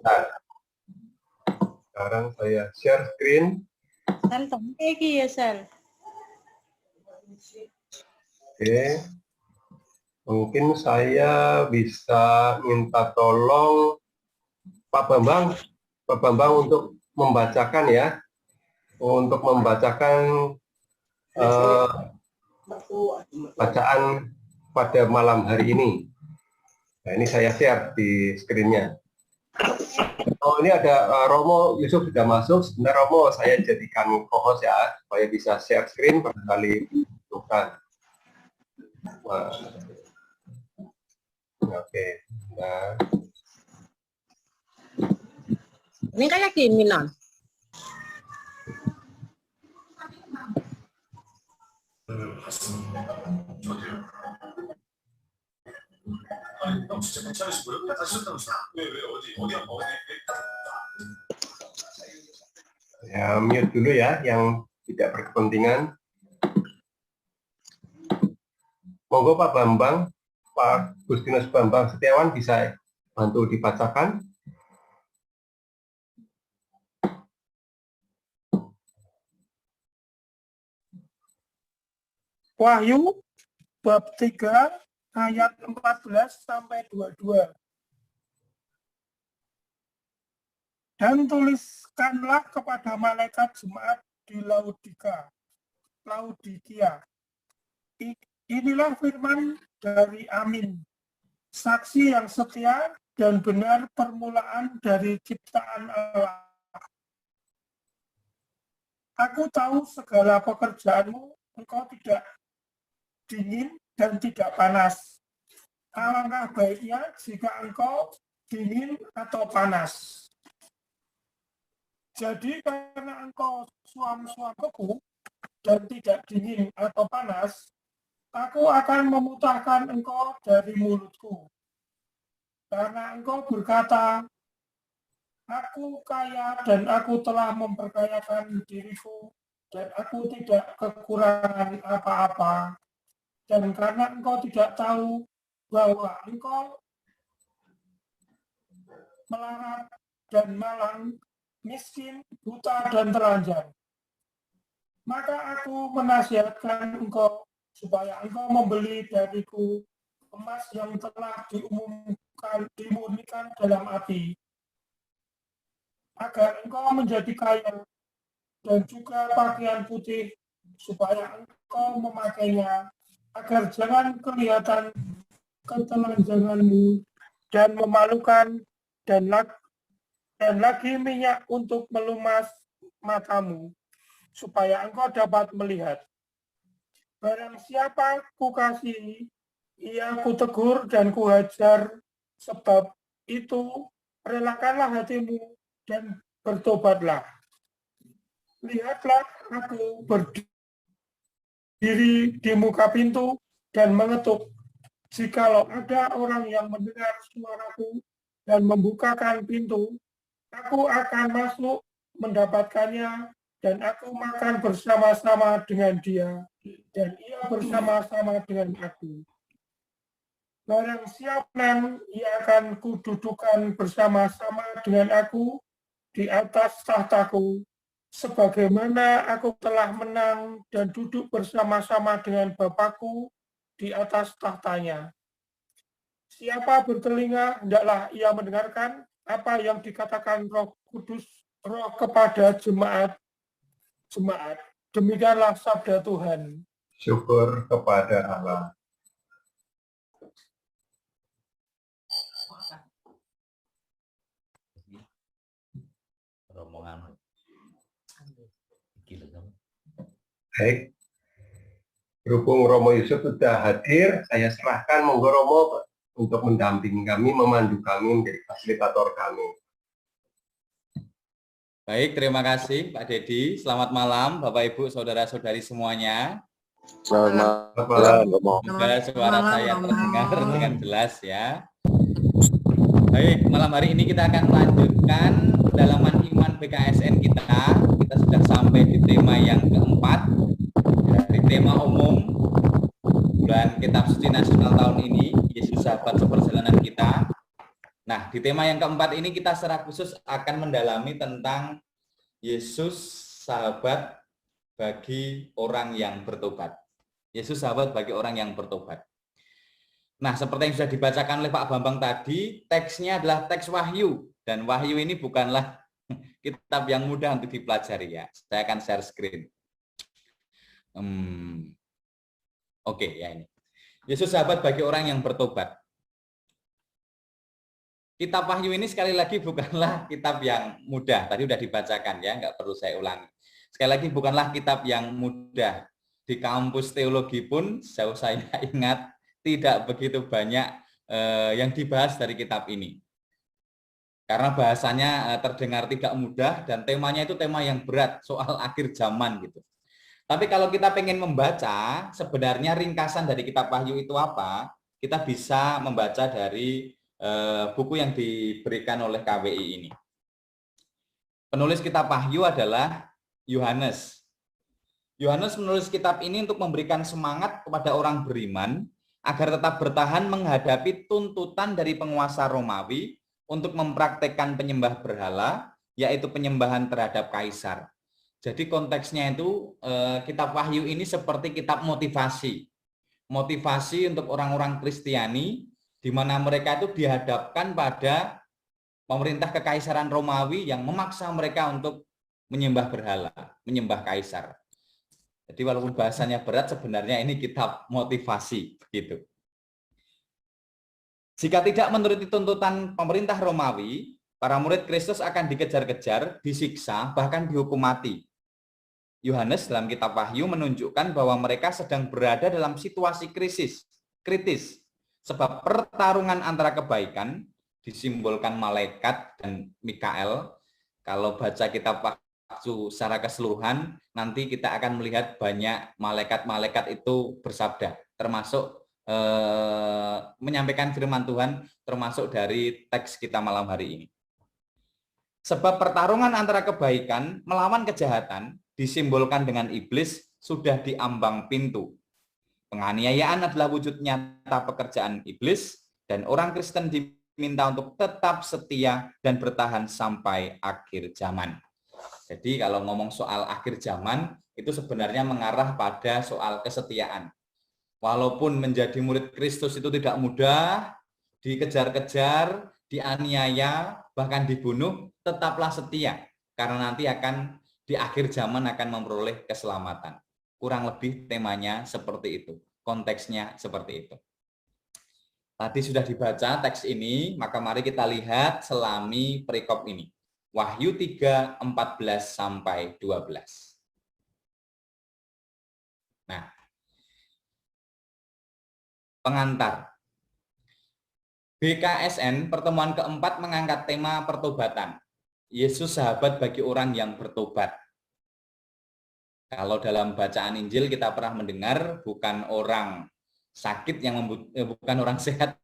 Nah, sekarang saya share screen. Sel lagi ya, Sel. Oke. Mungkin saya bisa minta tolong Pak Bambang untuk membacakan ya, untuk membacakan bacaan pada malam hari ini. Nah, ini saya share di screen-nya. Oh, ini ada Romo Yusuf sudah masuk. Sebentar Romo, saya jadikan co-host ya, supaya bisa share screen barangkali bukan. Nah. Oke. Nah. Ini kayak gini, Non. Ya, mute dulu ya, yang tidak berkepentingan. Monggo Pak Bambang, Pak Gustinus Bambang Setiawan bisa bantu dibacakan. Wahyu bab 3 ayat 14 sampai 22. Dan tuliskanlah kepada malaikat jemaat di Laodikia. Inilah firman dari Amin, saksi yang setia dan benar, permulaan dari ciptaan Allah. Aku tahu segala pekerjaanmu, engkau tidak dingin dan tidak panas. Alangkah baiknya jika engkau dingin atau panas. Jadi karena engkau suam-suam beku dan tidak dingin atau panas, aku akan memuntahkan engkau dari mulutku. Karena engkau berkata, aku kaya dan aku telah memperkayakan diriku, dan aku tidak kekurangan apa-apa. Dan karena engkau tidak tahu bahwa engkau melarat dan malang, miskin, buta, dan telanjang, maka aku menasihatkan engkau supaya engkau membeli dariku emas yang telah dimurnikan dalam api, agar engkau menjadi kaya, dan juga pakaian putih, supaya engkau memakainya, agar jangan kelihatan ketelanjanganmu dan memalukan, dan lagi minyak untuk melumas matamu, supaya engkau dapat melihat. Barang siapa kukasihi, ia kutegur dan kuhajar, sebab itu relakanlah hatimu dan bertobatlah. Lihatlah, aku berdiri di muka pintu dan mengetuk. Jikalau ada orang yang mendengar suaraku dan membukakan pintu, aku akan masuk mendapatkannya, dan aku makan bersama-sama dengan dia, dan ia bersama-sama dengan aku. Barang siapa ia akan kududukan bersama-sama dengan aku di atas tahtaku, sebagaimana aku telah menang dan duduk bersama-sama dengan Bapakku di atas tahtanya. Siapa bertelinga, hendaklah ia mendengarkan apa yang dikatakan Roh Kudus, Roh kepada jemaat. Demikianlah sabda Tuhan. Syukur kepada Allah. Baik, berhubung Romo Yusuf sudah hadir, saya serahkan monggo Romo untuk mendampingi kami, memandu kami menjadi fasilitator kami. Baik, terima kasih Pak Dedi. Selamat malam Bapak Ibu, Saudara-saudari semuanya. Selamat malam, Romo. Semoga suara saya terdengar dengan jelas ya. Baik, malam hari ini kita akan melanjutkan pendalaman iman PKSN kita. Kita sudah sampai di tema yang keempat, dari tema umum bulan Kitab Suci Nasional tahun ini, Yesus Sahabat Seperjalanan Kita. Nah, di tema yang keempat ini kita secara khusus akan mendalami tentang Yesus sahabat bagi orang yang bertobat. Yesus sahabat bagi orang yang bertobat. Nah, seperti yang sudah dibacakan oleh Pak Bambang tadi, teksnya adalah teks Wahyu. Dan Wahyu ini bukanlah kitab yang mudah untuk dipelajari ya. Saya akan share screen. Oke, ya ini. Yesus sahabat bagi orang yang bertobat. Kitab Wahyu ini sekali lagi bukanlah kitab yang mudah. Tadi sudah dibacakan ya, nggak perlu saya ulangi. Sekali lagi bukanlah kitab yang mudah. Di kampus teologi pun, sejauh saya ingat, tidak begitu banyak yang dibahas dari kitab ini. Karena bahasanya terdengar tidak mudah dan temanya itu tema yang berat, soal akhir zaman gitu. Tapi kalau kita pengen membaca, sebenarnya ringkasan dari kitab Wahyu itu apa? Kita bisa membaca dari buku yang diberikan oleh KWI ini. Penulis kitab Wahyu adalah Yohanes. Yohanes menulis kitab ini untuk memberikan semangat kepada orang beriman agar tetap bertahan menghadapi tuntutan dari penguasa Romawi untuk mempraktekkan penyembah berhala, yaitu penyembahan terhadap kaisar. Jadi konteksnya itu kitab Wahyu ini seperti kitab motivasi. Motivasi untuk orang-orang Kristiani di mana mereka itu dihadapkan pada pemerintah kekaisaran Romawi yang memaksa mereka untuk menyembah berhala, menyembah kaisar. Jadi walaupun bahasanya berat, sebenarnya ini kitab motivasi gitu. Jika tidak menuruti tuntutan pemerintah Romawi, para murid Kristus akan dikejar-kejar, disiksa, bahkan dihukum mati. Yohanes dalam kitab Wahyu menunjukkan bahwa mereka sedang berada dalam situasi kritis. Sebab pertarungan antara kebaikan, disimbolkan malaikat dan Mikael. Kalau baca kitab Wahyu secara keseluruhan, nanti kita akan melihat banyak malaikat-malaikat itu bersabda, termasuk menyampaikan firman Tuhan, termasuk dari teks kita malam hari ini. Sebab pertarungan antara kebaikan melawan kejahatan, disimbolkan dengan iblis, sudah di ambang pintu. Penganiayaan adalah wujud nyata pekerjaan iblis, dan orang Kristen diminta untuk tetap setia dan bertahan sampai akhir zaman. Jadi kalau ngomong soal akhir zaman, itu sebenarnya mengarah pada soal kesetiaan. Walaupun menjadi murid Kristus itu tidak mudah, dikejar-kejar, dianiaya, bahkan dibunuh, tetaplah setia. Karena nanti akan di akhir zaman akan memperoleh keselamatan. Kurang lebih temanya seperti itu, konteksnya seperti itu. Tadi sudah dibaca teks ini, maka mari kita lihat selami perikop ini. Wahyu 3, 14 sampai 12. Nah, pengantar. BKSN pertemuan keempat mengangkat tema pertobatan. Yesus sahabat bagi orang yang bertobat. Kalau dalam bacaan Injil kita pernah mendengar bukan orang sakit yang bukan orang sehat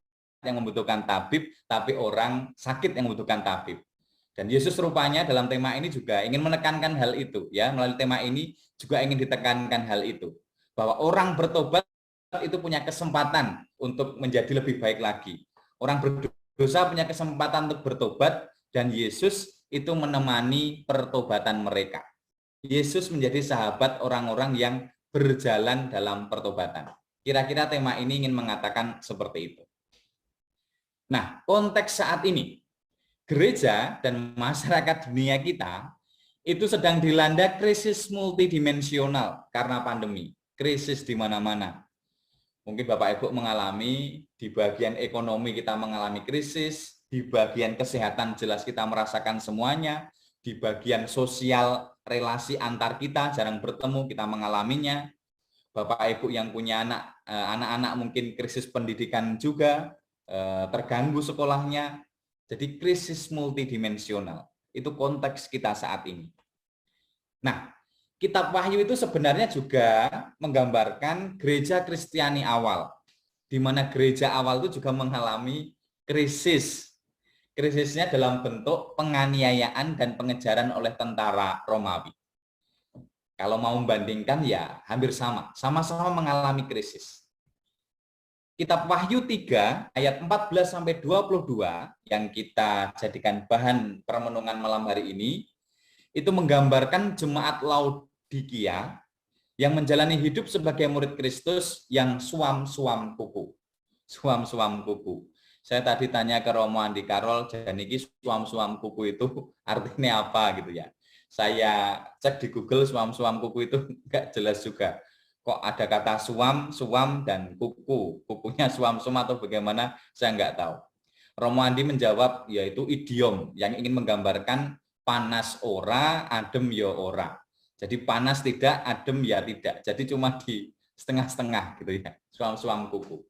yang membutuhkan tabib, tapi orang sakit yang membutuhkan tabib. Dan Yesus rupanya dalam tema ini juga ingin menekankan hal itu, ya. Melalui tema ini juga ingin ditekankan hal itu, bahwa orang bertobat itu punya kesempatan untuk menjadi lebih baik lagi. Orang berdosa punya kesempatan untuk bertobat, dan Yesus itu menemani pertobatan mereka. Yesus menjadi sahabat orang-orang yang berjalan dalam pertobatan. Kira-kira tema ini ingin mengatakan seperti itu. Nah, konteks saat ini, gereja dan masyarakat dunia kita itu sedang dilanda krisis multidimensional karena pandemi. Krisis di mana-mana. Mungkin Bapak Ibu mengalami, di bagian ekonomi kita mengalami krisis, di bagian kesehatan jelas kita merasakan semuanya, di bagian sosial relasi antar kita jarang bertemu kita mengalaminya. Bapak Ibu yang punya anak-anak mungkin krisis pendidikan juga, terganggu sekolahnya. Jadi krisis multidimensional. Itu konteks kita saat ini. Nah, kitab Wahyu itu sebenarnya juga menggambarkan gereja Kristiani awal, di mana gereja awal itu juga mengalami krisis. Krisisnya dalam bentuk penganiayaan dan pengejaran oleh tentara Romawi. Kalau mau membandingkan ya hampir sama, sama-sama mengalami krisis. Kitab Wahyu 3 ayat 14 sampai 22 yang kita jadikan bahan permenungan malam hari ini itu menggambarkan jemaat Laodikia yang menjalani hidup sebagai murid Kristus yang suam-suam kuku. Suam-suam kuku. Saya tadi tanya ke Romo Andi Karol, jadi suam-suam kuku itu artinya apa gitu ya. Saya cek di Google suam-suam kuku itu enggak jelas juga. Kok ada kata suam, suam, dan kuku. Kukunya suam-suam atau bagaimana, saya nggak tahu. Romo Andi menjawab, yaitu idiom yang ingin menggambarkan panas ora, adem ya ora. Jadi panas tidak, adem ya tidak. Jadi cuma di setengah-setengah gitu ya, suam-suam kuku.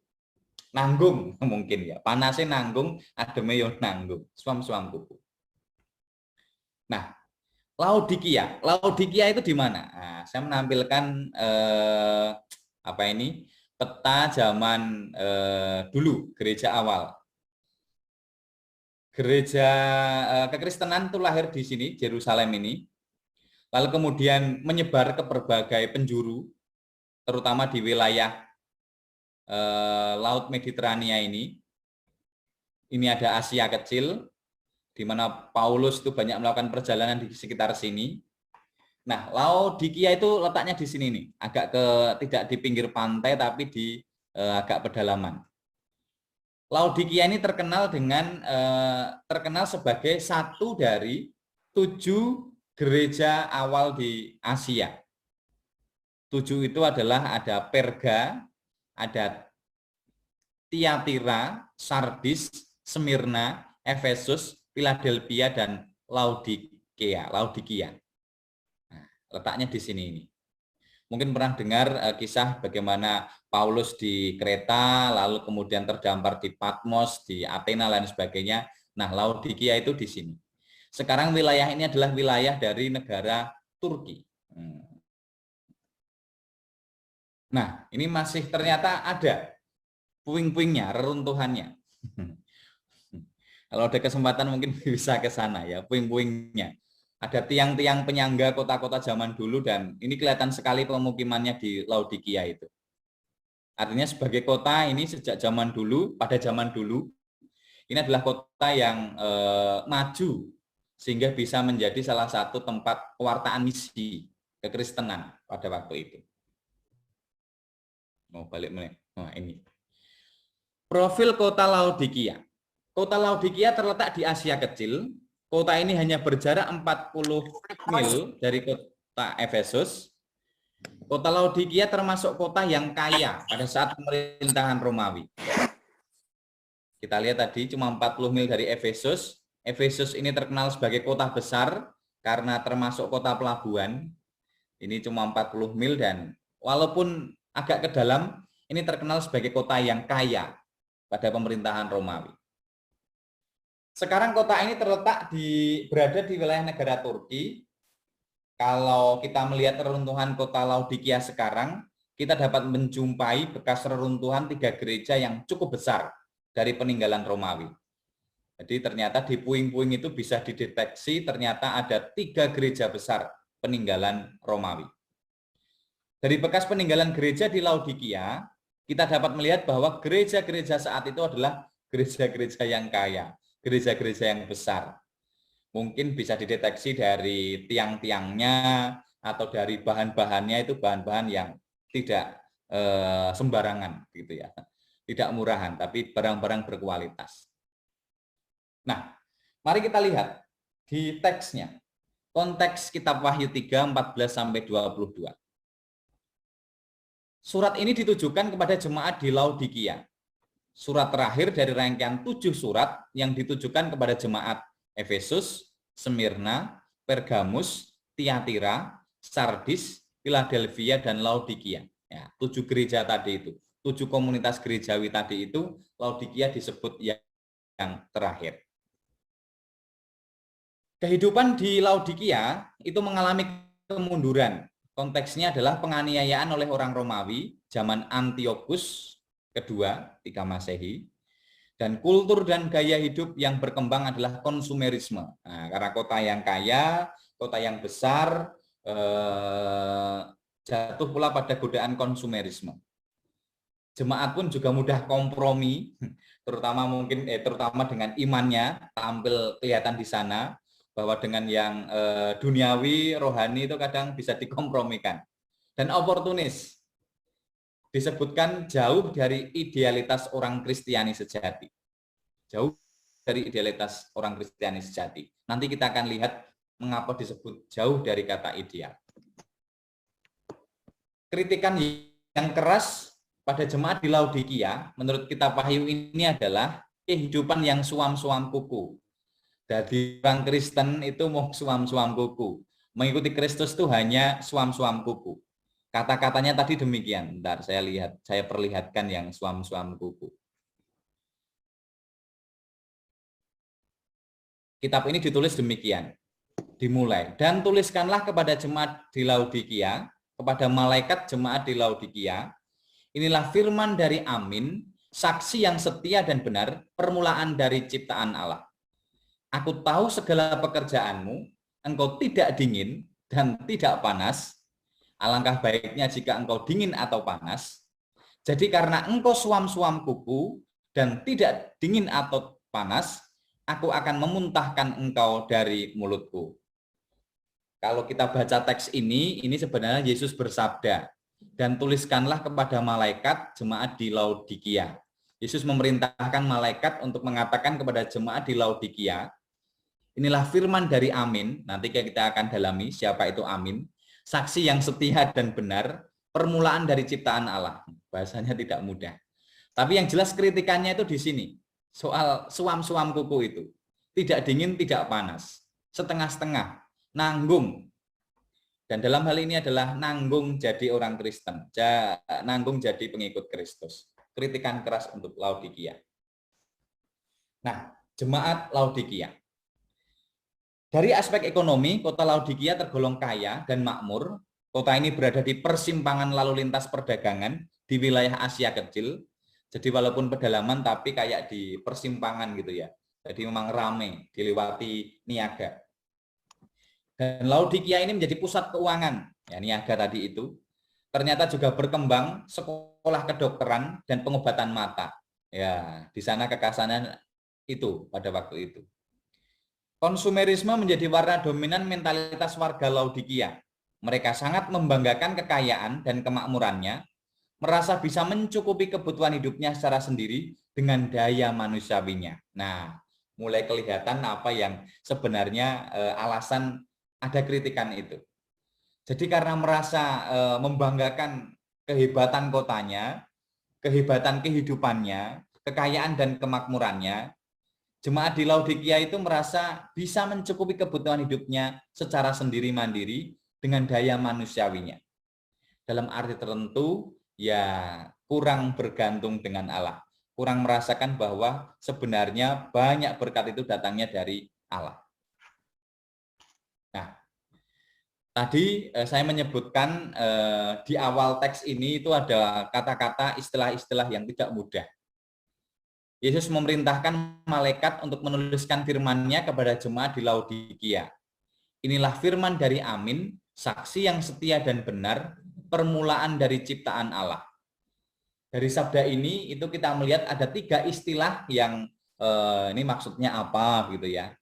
Nanggung mungkin ya, panasnya nanggung, ademnya ya nanggung, suam-suam kuku. Nah, Laodikia. Laodikia itu di mana? Nah, saya menampilkan peta zaman dulu, gereja awal. Gereja kekristenan itu lahir di sini, Yerusalem ini. Lalu kemudian menyebar ke berbagai penjuru, terutama di wilayah Laut Mediterania ini. Ini ada Asia Kecil, di mana Paulus itu banyak melakukan perjalanan di sekitar sini. Nah, Laodikia itu letaknya di sini nih, tidak di pinggir pantai tapi di agak pedalaman. Laodikia ini terkenal sebagai satu dari 7 gereja awal di Asia. 7 itu adalah ada Perga, ada Tiatira, Sardis, Smyrna, Efesus, Philadelphia, dan Laodikia. Nah, letaknya di sini ini. Mungkin pernah dengar kisah bagaimana Paulus di Kreta, lalu kemudian terdampar di Patmos, di Athena, dan sebagainya. Nah, Laodikia itu di sini. Sekarang wilayah ini adalah wilayah dari negara Turki. Nah, ini masih ternyata ada puing-puingnya, reruntuhannya. Kalau ada kesempatan mungkin bisa ke sana ya, puing-puingnya. Ada tiang-tiang penyangga kota-kota zaman dulu dan ini kelihatan sekali pemukimannya di Laodikia itu. Artinya sebagai kota ini sejak zaman dulu, pada zaman dulu, ini adalah kota yang maju sehingga bisa menjadi salah satu tempat pewartaan misi kekristenan pada waktu itu. Mau balik meneh. Nah, ini. Profil kota Laodikia. Kota Laodikia terletak di Asia Kecil. Kota ini hanya berjarak 40 mil dari kota Efesus. Kota Laodikia termasuk kota yang kaya pada saat pemerintahan Romawi. Kita lihat tadi cuma 40 mil dari Efesus. Efesus ini terkenal sebagai kota besar karena termasuk kota pelabuhan. Ini cuma 40 mil dan walaupun agak ke dalam, ini terkenal sebagai kota yang kaya pada pemerintahan Romawi. Sekarang kota ini berada di wilayah negara Turki. Kalau kita melihat reruntuhan kota Laodikia sekarang, kita dapat menjumpai bekas reruntuhan 3 gereja yang cukup besar dari peninggalan Romawi. Jadi ternyata di puing-puing itu bisa dideteksi ternyata ada 3 gereja besar peninggalan Romawi. Dari bekas peninggalan gereja di Laodikia, kita dapat melihat bahwa gereja-gereja saat itu adalah gereja-gereja yang kaya. Gereja-gereja yang besar. Mungkin bisa dideteksi dari tiang-tiangnya atau dari bahan-bahannya itu bahan-bahan yang tidak sembarangan gitu ya. Tidak murahan tapi barang-barang berkualitas. Nah, mari kita lihat di teksnya. Konteks kitab Wahyu 3 14 sampai 22. Surat ini ditujukan kepada jemaat di Laodikia. Surat terakhir dari rangkaian 7 surat yang ditujukan kepada jemaat Efesus, Smyrna, Pergamus, Tiatira, Sardis, Philadelphia, dan Laodikia. Ya, 7 gereja tadi itu, 7 komunitas gerejawi tadi itu, Laodikia disebut yang terakhir. Kehidupan di Laodikia itu mengalami kemunduran. Konteksnya adalah penganiayaan oleh orang Romawi zaman Antiochus kedua, 3 Masehi, dan kultur dan gaya hidup yang berkembang adalah konsumerisme. Nah, karena kota yang kaya, kota yang besar, jatuh pula pada godaan konsumerisme. Jemaat pun juga mudah kompromi, terutama dengan imannya, tampil kelihatan di sana bahwa dengan yang duniawi, rohani itu kadang bisa dikompromikan. Dan oportunis, disebutkan jauh dari idealitas orang Kristiani sejati. Jauh dari idealitas orang Kristiani sejati. Nanti kita akan lihat mengapa disebut jauh dari kata ideal. Kritikan yang keras pada jemaat di Laodikia, menurut kitab Wahyu ini adalah kehidupan yang suam-suam kuku. Jadi orang Kristen itu mau suam-suam kuku. Mengikuti Kristus itu hanya suam-suam kuku. Kata-katanya tadi demikian. Bentar, saya perlihatkan yang suam-suam kuku. Kitab ini ditulis demikian. Dimulai. Dan tuliskanlah kepada jemaat di Laodikia, kepada malaikat jemaat di Laodikia, inilah firman dari Amin, saksi yang setia dan benar, permulaan dari ciptaan Allah. Aku tahu segala pekerjaanmu, engkau tidak dingin dan tidak panas. Alangkah baiknya jika engkau dingin atau panas. Jadi karena engkau suam-suam kuku dan tidak dingin atau panas, aku akan memuntahkan engkau dari mulutku. Kalau kita baca teks ini sebenarnya Yesus bersabda, dan tuliskanlah kepada malaikat jemaat di Laodikia. Yesus memerintahkan malaikat untuk mengatakan kepada jemaat di Laodikia, inilah firman dari Amin, nanti kita akan dalami siapa itu Amin, saksi yang setia dan benar, permulaan dari ciptaan Allah. Bahasanya tidak mudah. Tapi yang jelas kritikannya itu di sini, soal suam-suam kuku itu. Tidak dingin, tidak panas. Setengah-setengah, nanggung. Dan dalam hal ini adalah nanggung jadi orang Kristen, nanggung jadi pengikut Kristus. Kritikan keras untuk Laodikia. Nah, jemaat Laodikia. Dari aspek ekonomi, kota Laodikia tergolong kaya dan makmur. Kota ini berada di persimpangan lalu lintas perdagangan di wilayah Asia Kecil. Jadi walaupun pedalaman tapi kayak di persimpangan gitu ya. Jadi memang ramai, dilewati niaga. Dan Laodikia ini menjadi pusat keuangan, ya niaga tadi itu. Ternyata juga berkembang sekolah kedokteran dan pengobatan mata. Ya, di sana kekasanan itu pada waktu itu. Konsumerisme menjadi warna dominan mentalitas warga Laodikia. Mereka sangat membanggakan kekayaan dan kemakmurannya, merasa bisa mencukupi kebutuhan hidupnya secara sendiri dengan daya manusiawinya. Nah, mulai kelihatan apa yang sebenarnya alasan ada kritikan itu. Jadi karena merasa membanggakan kehebatan kotanya, kehebatan kehidupannya, kekayaan dan kemakmurannya, jemaat di Laodikia itu merasa bisa mencukupi kebutuhan hidupnya secara sendiri-mandiri dengan daya manusiawinya. Dalam arti tertentu, ya kurang bergantung dengan Allah. Kurang merasakan bahwa sebenarnya banyak berkat itu datangnya dari Allah. Nah, tadi saya menyebutkan di awal teks ini itu ada kata-kata istilah-istilah yang tidak mudah. Yesus memerintahkan malaikat untuk menuliskan firman-Nya kepada jemaat di Laodikia. Inilah firman dari Amin, saksi yang setia dan benar, permulaan dari ciptaan Allah. Dari sabda ini itu kita melihat ada 3 istilah yang ini maksudnya apa gitu ya.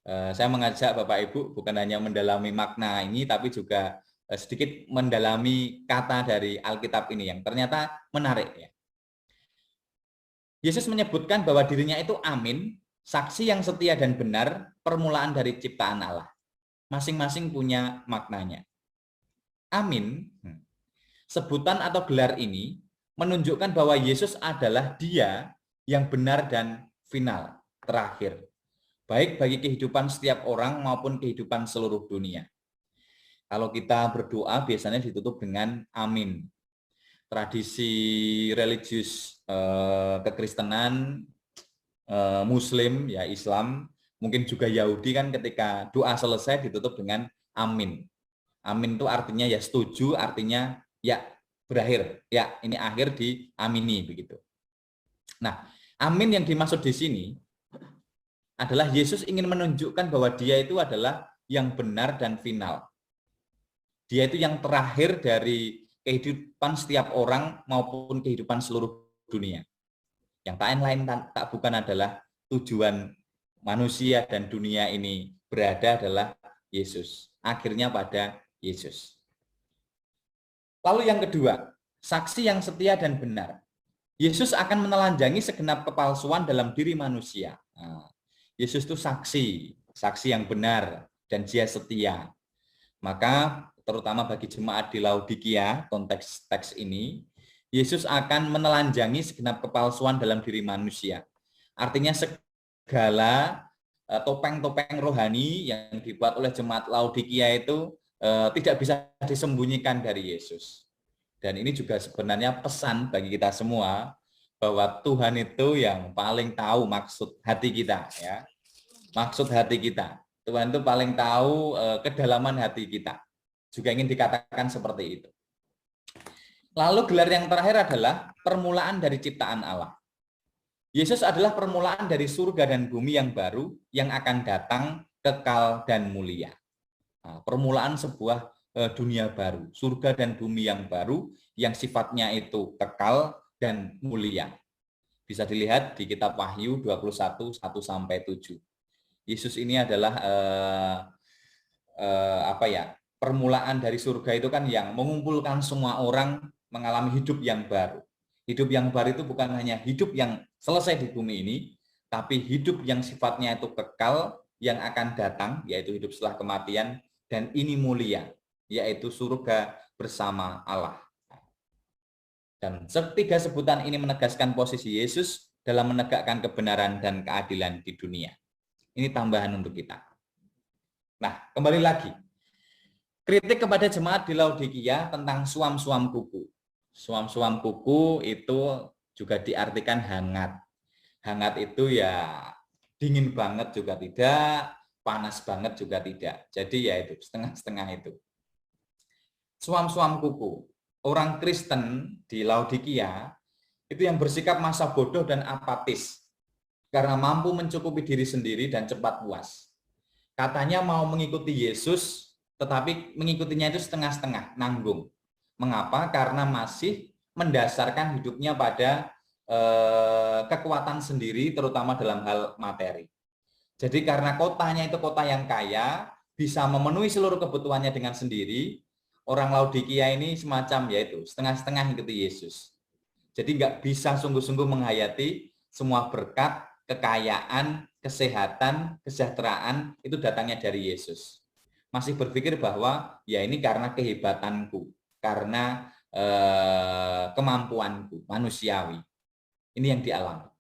Saya mengajak Bapak Ibu bukan hanya mendalami makna ini tapi juga sedikit mendalami kata dari Alkitab ini yang ternyata menarik ya. Yesus menyebutkan bahwa dirinya itu Amin, saksi yang setia dan benar, permulaan dari ciptaan Allah. Masing-masing punya maknanya. Amin, sebutan atau gelar ini menunjukkan bahwa Yesus adalah Dia yang benar dan final, terakhir. Baik bagi kehidupan setiap orang maupun kehidupan seluruh dunia. Kalau kita berdoa biasanya ditutup dengan amin. Tradisi religius kekristenan, Muslim, ya Islam, mungkin juga Yahudi kan ketika doa selesai ditutup dengan amin. Amin itu artinya ya setuju, artinya ya berakhir, ya ini akhir diamini begitu. Nah, amin yang dimaksud di sini adalah Yesus ingin menunjukkan bahwa Dia itu adalah yang benar dan final. Dia itu yang terakhir dari kehidupan setiap orang maupun kehidupan seluruh dunia. Yang lain tak bukan adalah tujuan manusia dan dunia ini berada adalah Yesus. Akhirnya pada Yesus. Lalu yang kedua, saksi yang setia dan benar. Yesus akan menelanjangi segenap kepalsuan dalam diri manusia. Nah, Yesus itu saksi yang benar dan dia setia. Maka terutama bagi jemaat di Laodikia, konteks teks ini, Yesus akan menelanjangi segenap kepalsuan dalam diri manusia. Artinya segala topeng-topeng rohani yang dibuat oleh jemaat Laodikia itu tidak bisa disembunyikan dari Yesus. Dan ini juga sebenarnya pesan bagi kita semua bahwa Tuhan itu yang paling tahu maksud hati kita, ya. Maksud hati kita. Tuhan itu paling tahu kedalaman hati kita. Juga ingin dikatakan seperti itu. Lalu gelar yang terakhir adalah permulaan dari ciptaan Allah. Yesus adalah permulaan dari surga dan bumi yang baru yang akan datang kekal dan mulia. Nah, permulaan sebuah dunia baru, surga dan bumi yang baru yang sifatnya itu kekal dan mulia. Bisa dilihat di kitab Wahyu 21, 1-7. Yesus ini adalah permulaan dari surga itu kan yang mengumpulkan semua orang mengalami hidup yang baru. Hidup yang baru itu bukan hanya hidup yang selesai di bumi ini, tapi hidup yang sifatnya itu kekal yang akan datang, yaitu hidup setelah kematian, dan ini mulia, yaitu surga bersama Allah. Dan ketiga sebutan ini menegaskan posisi Yesus dalam menegakkan kebenaran dan keadilan di dunia. Ini tambahan untuk kita. Nah, kembali lagi. Kritik kepada jemaat di Laodikia tentang suam-suam kuku. Suam-suam kuku itu juga diartikan hangat. Hangat itu ya dingin banget juga tidak, panas banget juga tidak. Jadi ya itu setengah-setengah itu. Suam-suam kuku. Orang Kristen di Laodikia itu yang bersikap masa bodoh dan apatis karena mampu mencukupi diri sendiri dan cepat puas. Katanya mau mengikuti Yesus, tetapi mengikutinya itu setengah-setengah, nanggung. Mengapa? Karena masih mendasarkan hidupnya pada kekuatan sendiri, terutama dalam hal materi. Jadi karena kotanya itu kota yang kaya, bisa memenuhi seluruh kebutuhannya dengan sendiri, orang Laodikia ini semacam yaitu setengah-setengah ikuti Yesus. Jadi nggak bisa sungguh-sungguh menghayati semua berkat, kekayaan, kesehatan, kesejahteraan itu datangnya dari Yesus. Masih berpikir bahwa ya ini karena kehebatanku, karena kemampuanku manusiawi. Ini yang dialami.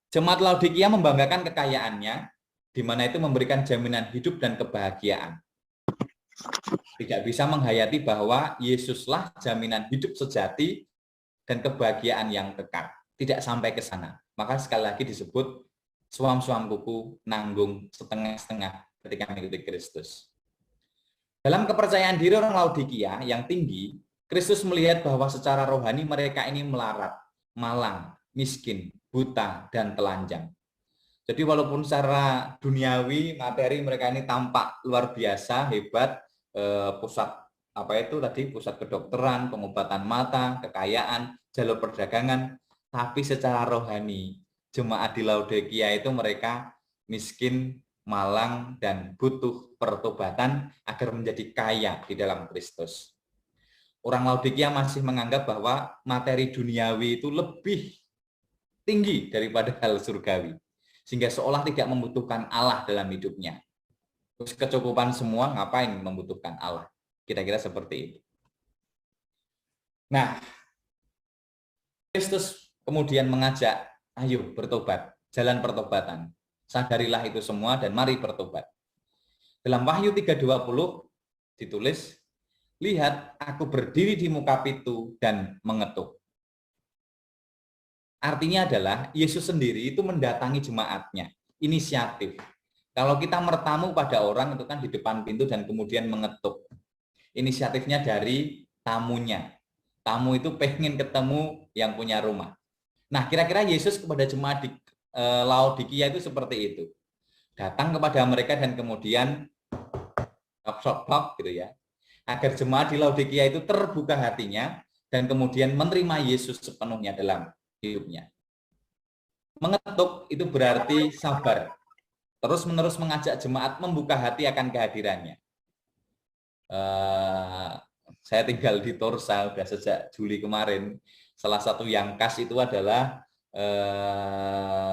Jemaat Laodikia membanggakan kekayaannya, di mana itu memberikan jaminan hidup dan kebahagiaan. Tidak bisa menghayati bahwa Yesuslah jaminan hidup sejati dan kebahagiaan yang kekal. Tidak sampai ke sana. Maka sekali lagi disebut suam-suam kuku, nanggung setengah-setengah ketika mengikuti Kristus. Dalam kepercayaan diri orang Laodikia yang tinggi, Kristus melihat bahwa secara rohani mereka ini melarat, malang, miskin, buta, dan telanjang. Jadi walaupun secara duniawi, materi mereka ini tampak luar biasa, hebat, pusat kedokteran, pengobatan mata, kekayaan, jalur perdagangan, tapi secara rohani, jemaat di Laodikia itu mereka miskin, malang, dan butuh pertobatan agar menjadi kaya di dalam Kristus. Orang Laodikia masih menganggap bahwa materi duniawi itu lebih tinggi daripada hal surgawi, sehingga seolah tidak membutuhkan Allah dalam hidupnya. Terus kecukupan semua, ngapain membutuhkan Allah? Kira-kira seperti itu. Nah, Kristus kemudian mengajak, ayo bertobat, jalan pertobatan. Sadarilah itu semua dan mari bertobat. Dalam Wahyu 3:20 ditulis, lihat aku berdiri di muka pintu dan mengetuk. Artinya adalah Yesus sendiri itu mendatangi jemaatnya, inisiatif. Kalau kita bertamu pada orang itu kan di depan pintu dan kemudian mengetuk. Inisiatifnya dari tamunya. Tamu itu pengen ketemu yang punya rumah. Nah, kira-kira Yesus kepada jemaat di Laodikia itu seperti itu. Datang kepada mereka dan kemudian gitu ya. agar jemaat di Laodikia itu terbuka hatinya dan kemudian menerima Yesus sepenuhnya dalam hidupnya. Mengetuk itu berarti sabar. Terus-menerus mengajak jemaat membuka hati akan kehadirannya. Saya tinggal di Torsa sudah sejak Juli kemarin. Salah satu yang khas itu adalah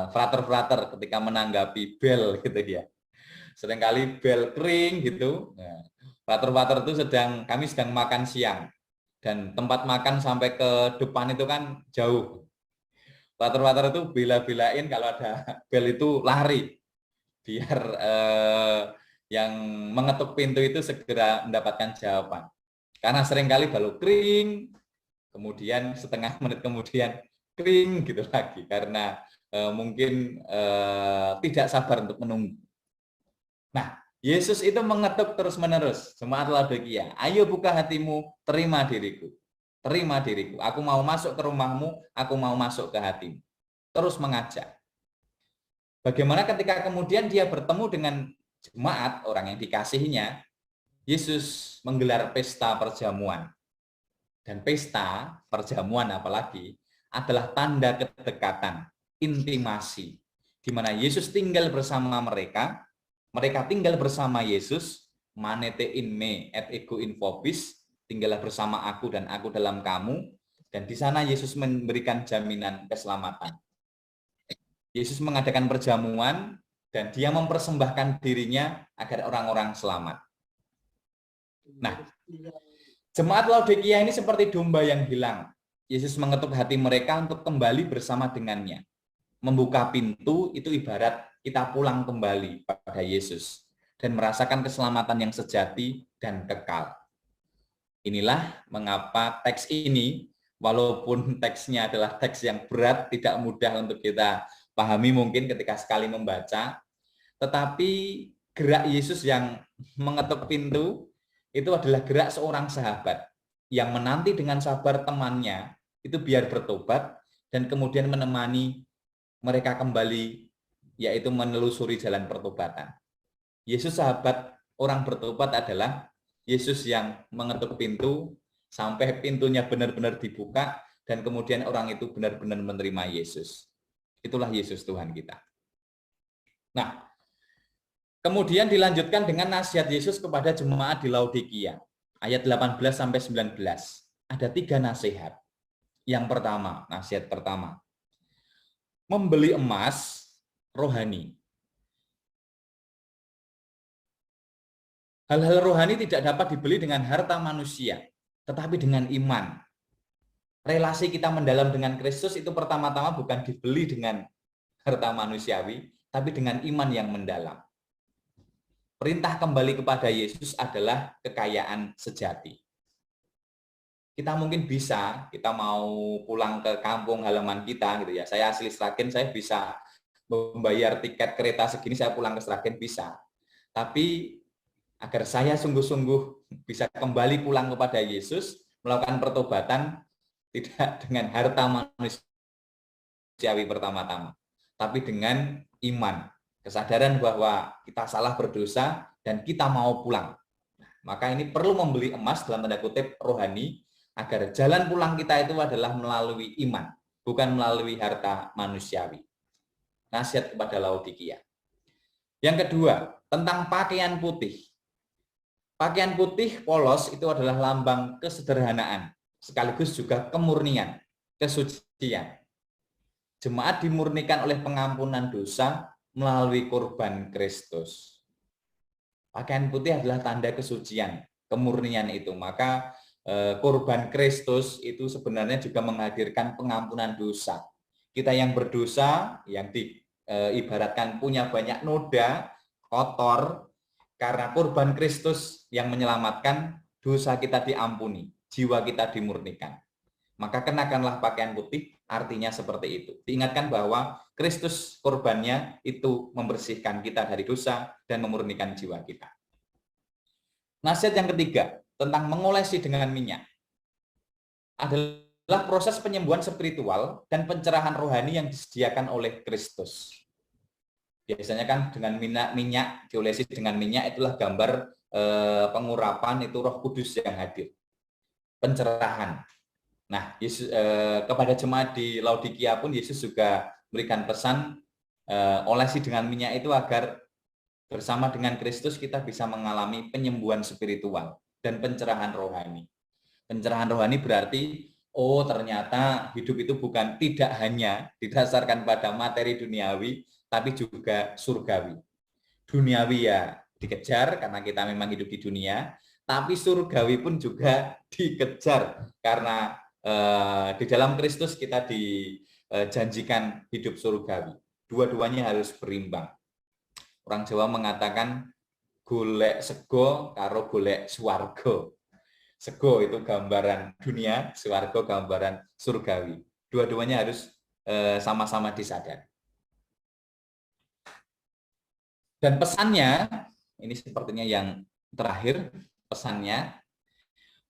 frater-frater ketika menanggapi bel gitu ya. Seringkali bel kering gitu. Frater-frater itu kami sedang makan siang dan tempat makan sampai ke depan itu kan jauh. Frater-frater itu bela-belain kalau ada bel itu lari biar yang mengetuk pintu itu segera mendapatkan jawaban. Karena seringkali baru kering, kemudian setengah menit kemudian kering gitu lagi karena mungkin tidak sabar untuk menunggu. Nah, Yesus itu mengetuk terus-menerus. Jemaat Laodikia, ayo buka hatimu, terima diriku. Terima diriku. Aku mau masuk ke rumahmu, aku mau masuk ke hatimu. Terus mengajak. Bagaimana ketika kemudian dia bertemu dengan jemaat, orang yang dikasihinya, Yesus menggelar pesta perjamuan. Dan pesta perjamuan apalagi adalah tanda kedekatan, intimasi, di mana Yesus tinggal bersama mereka tinggal bersama Yesus, manete in me et ego in vobis, tinggallah bersama aku dan aku dalam kamu, dan di sana Yesus memberikan jaminan keselamatan. Yesus mengadakan perjamuan dan dia mempersembahkan dirinya agar orang-orang selamat. Nah, jemaat Laodikia ini seperti domba yang hilang. Yesus mengetuk hati mereka untuk kembali bersama dengannya. Membuka pintu itu ibarat kita pulang kembali pada Yesus dan merasakan keselamatan yang sejati dan kekal. Inilah mengapa teks ini, walaupun teksnya adalah teks yang berat, tidak mudah untuk kita pahami mungkin ketika sekali membaca, tetapi gerak Yesus yang mengetuk pintu itu adalah gerak seorang sahabat yang menanti dengan sabar temannya itu biar bertobat dan kemudian menemani mereka kembali, yaitu menelusuri jalan pertobatan. Yesus sahabat orang bertobat adalah Yesus yang mengetuk pintu sampai pintunya benar-benar dibuka dan kemudian orang itu benar-benar menerima Yesus. Itulah Yesus Tuhan kita. Nah, kemudian dilanjutkan dengan nasihat Yesus kepada jemaat di Laodikia. Ayat 18-19. Ada 3 nasihat. Yang pertama, nasihat pertama. Membeli emas rohani. Hal-hal rohani tidak dapat dibeli dengan harta manusia, tetapi dengan iman. Relasi kita mendalam dengan Kristus itu pertama-tama bukan dibeli dengan harta manusiawi, tapi dengan iman yang mendalam. Perintah kembali kepada Yesus adalah kekayaan sejati. Kita mungkin bisa, kita mau pulang ke kampung halaman kita, gitu ya. Saya asli Sragen, saya bisa membayar tiket kereta segini, saya pulang ke Sragen bisa. Tapi agar saya sungguh-sungguh bisa kembali pulang kepada Yesus, melakukan pertobatan, tidak dengan harta manusiawi pertama-tama, tapi dengan iman, kesadaran bahwa kita salah berdosa dan kita mau pulang. Maka ini perlu membeli emas dalam tanda kutip rohani, agar jalan pulang kita itu adalah melalui iman, bukan melalui harta manusiawi. Nasihat kepada Laodikia. Yang kedua, tentang pakaian putih. Pakaian putih polos itu adalah lambang kesederhanaan, sekaligus juga kemurnian, kesucian. Jemaat dimurnikan oleh pengampunan dosa melalui korban Kristus. Pakaian putih adalah tanda kesucian, kemurnian itu. Maka korban Kristus itu sebenarnya juga menghadirkan pengampunan dosa. Kita yang berdosa, yang diibaratkan punya banyak noda, kotor, karena korban Kristus yang menyelamatkan, dosa kita diampuni, jiwa kita dimurnikan. Maka kenakanlah pakaian putih, artinya seperti itu. Diingatkan bahwa Kristus korbannya itu membersihkan kita dari dosa dan memurnikan jiwa kita. Nasihat yang ketiga, tentang mengolesi dengan minyak. Adalah proses penyembuhan spiritual dan pencerahan rohani yang disediakan oleh Kristus. Biasanya kan dengan minyak, diolesi dengan minyak itulah gambar pengurapan itu Roh Kudus yang hadir, pencerahan. Nah, Yesus, kepada jemaat di Laodikia pun Yesus juga memberikan pesan, olesi dengan minyak itu agar bersama dengan Kristus kita bisa mengalami penyembuhan spiritual dan pencerahan rohani. Pencerahan rohani berarti, oh ternyata hidup itu bukan tidak hanya didasarkan pada materi duniawi, tapi juga surgawi. Duniawi ya dikejar karena kita memang hidup di dunia, tapi surgawi pun juga dikejar karena di dalam Kristus kita dijanjikan hidup surgawi. Dua-duanya harus berimbang. Orang Jawa mengatakan golek sego karo golek swarga. Sego itu gambaran dunia, swarga gambaran surgawi. Dua-duanya harus sama-sama disadari. Dan pesannya, ini sepertinya yang terakhir, pesannya,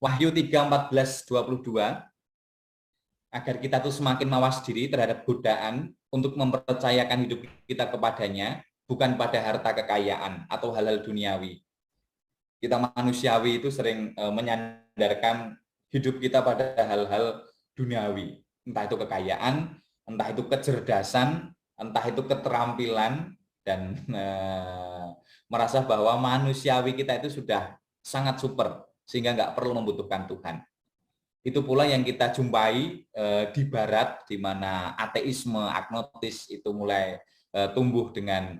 Wahyu 3:14-22, agar kita tuh semakin mawas diri terhadap godaan untuk mempercayakan hidup kita kepadanya, bukan pada harta kekayaan atau hal-hal duniawi. Kita manusiawi itu sering menyandarkan hidup kita pada hal-hal duniawi, entah itu kekayaan, entah itu kecerdasan, entah itu keterampilan, dan merasa bahwa manusiawi kita itu sudah sangat super, sehingga nggak perlu membutuhkan Tuhan. Itu pula yang kita jumpai di Barat, di mana ateisme, agnostis itu mulai tumbuh dengan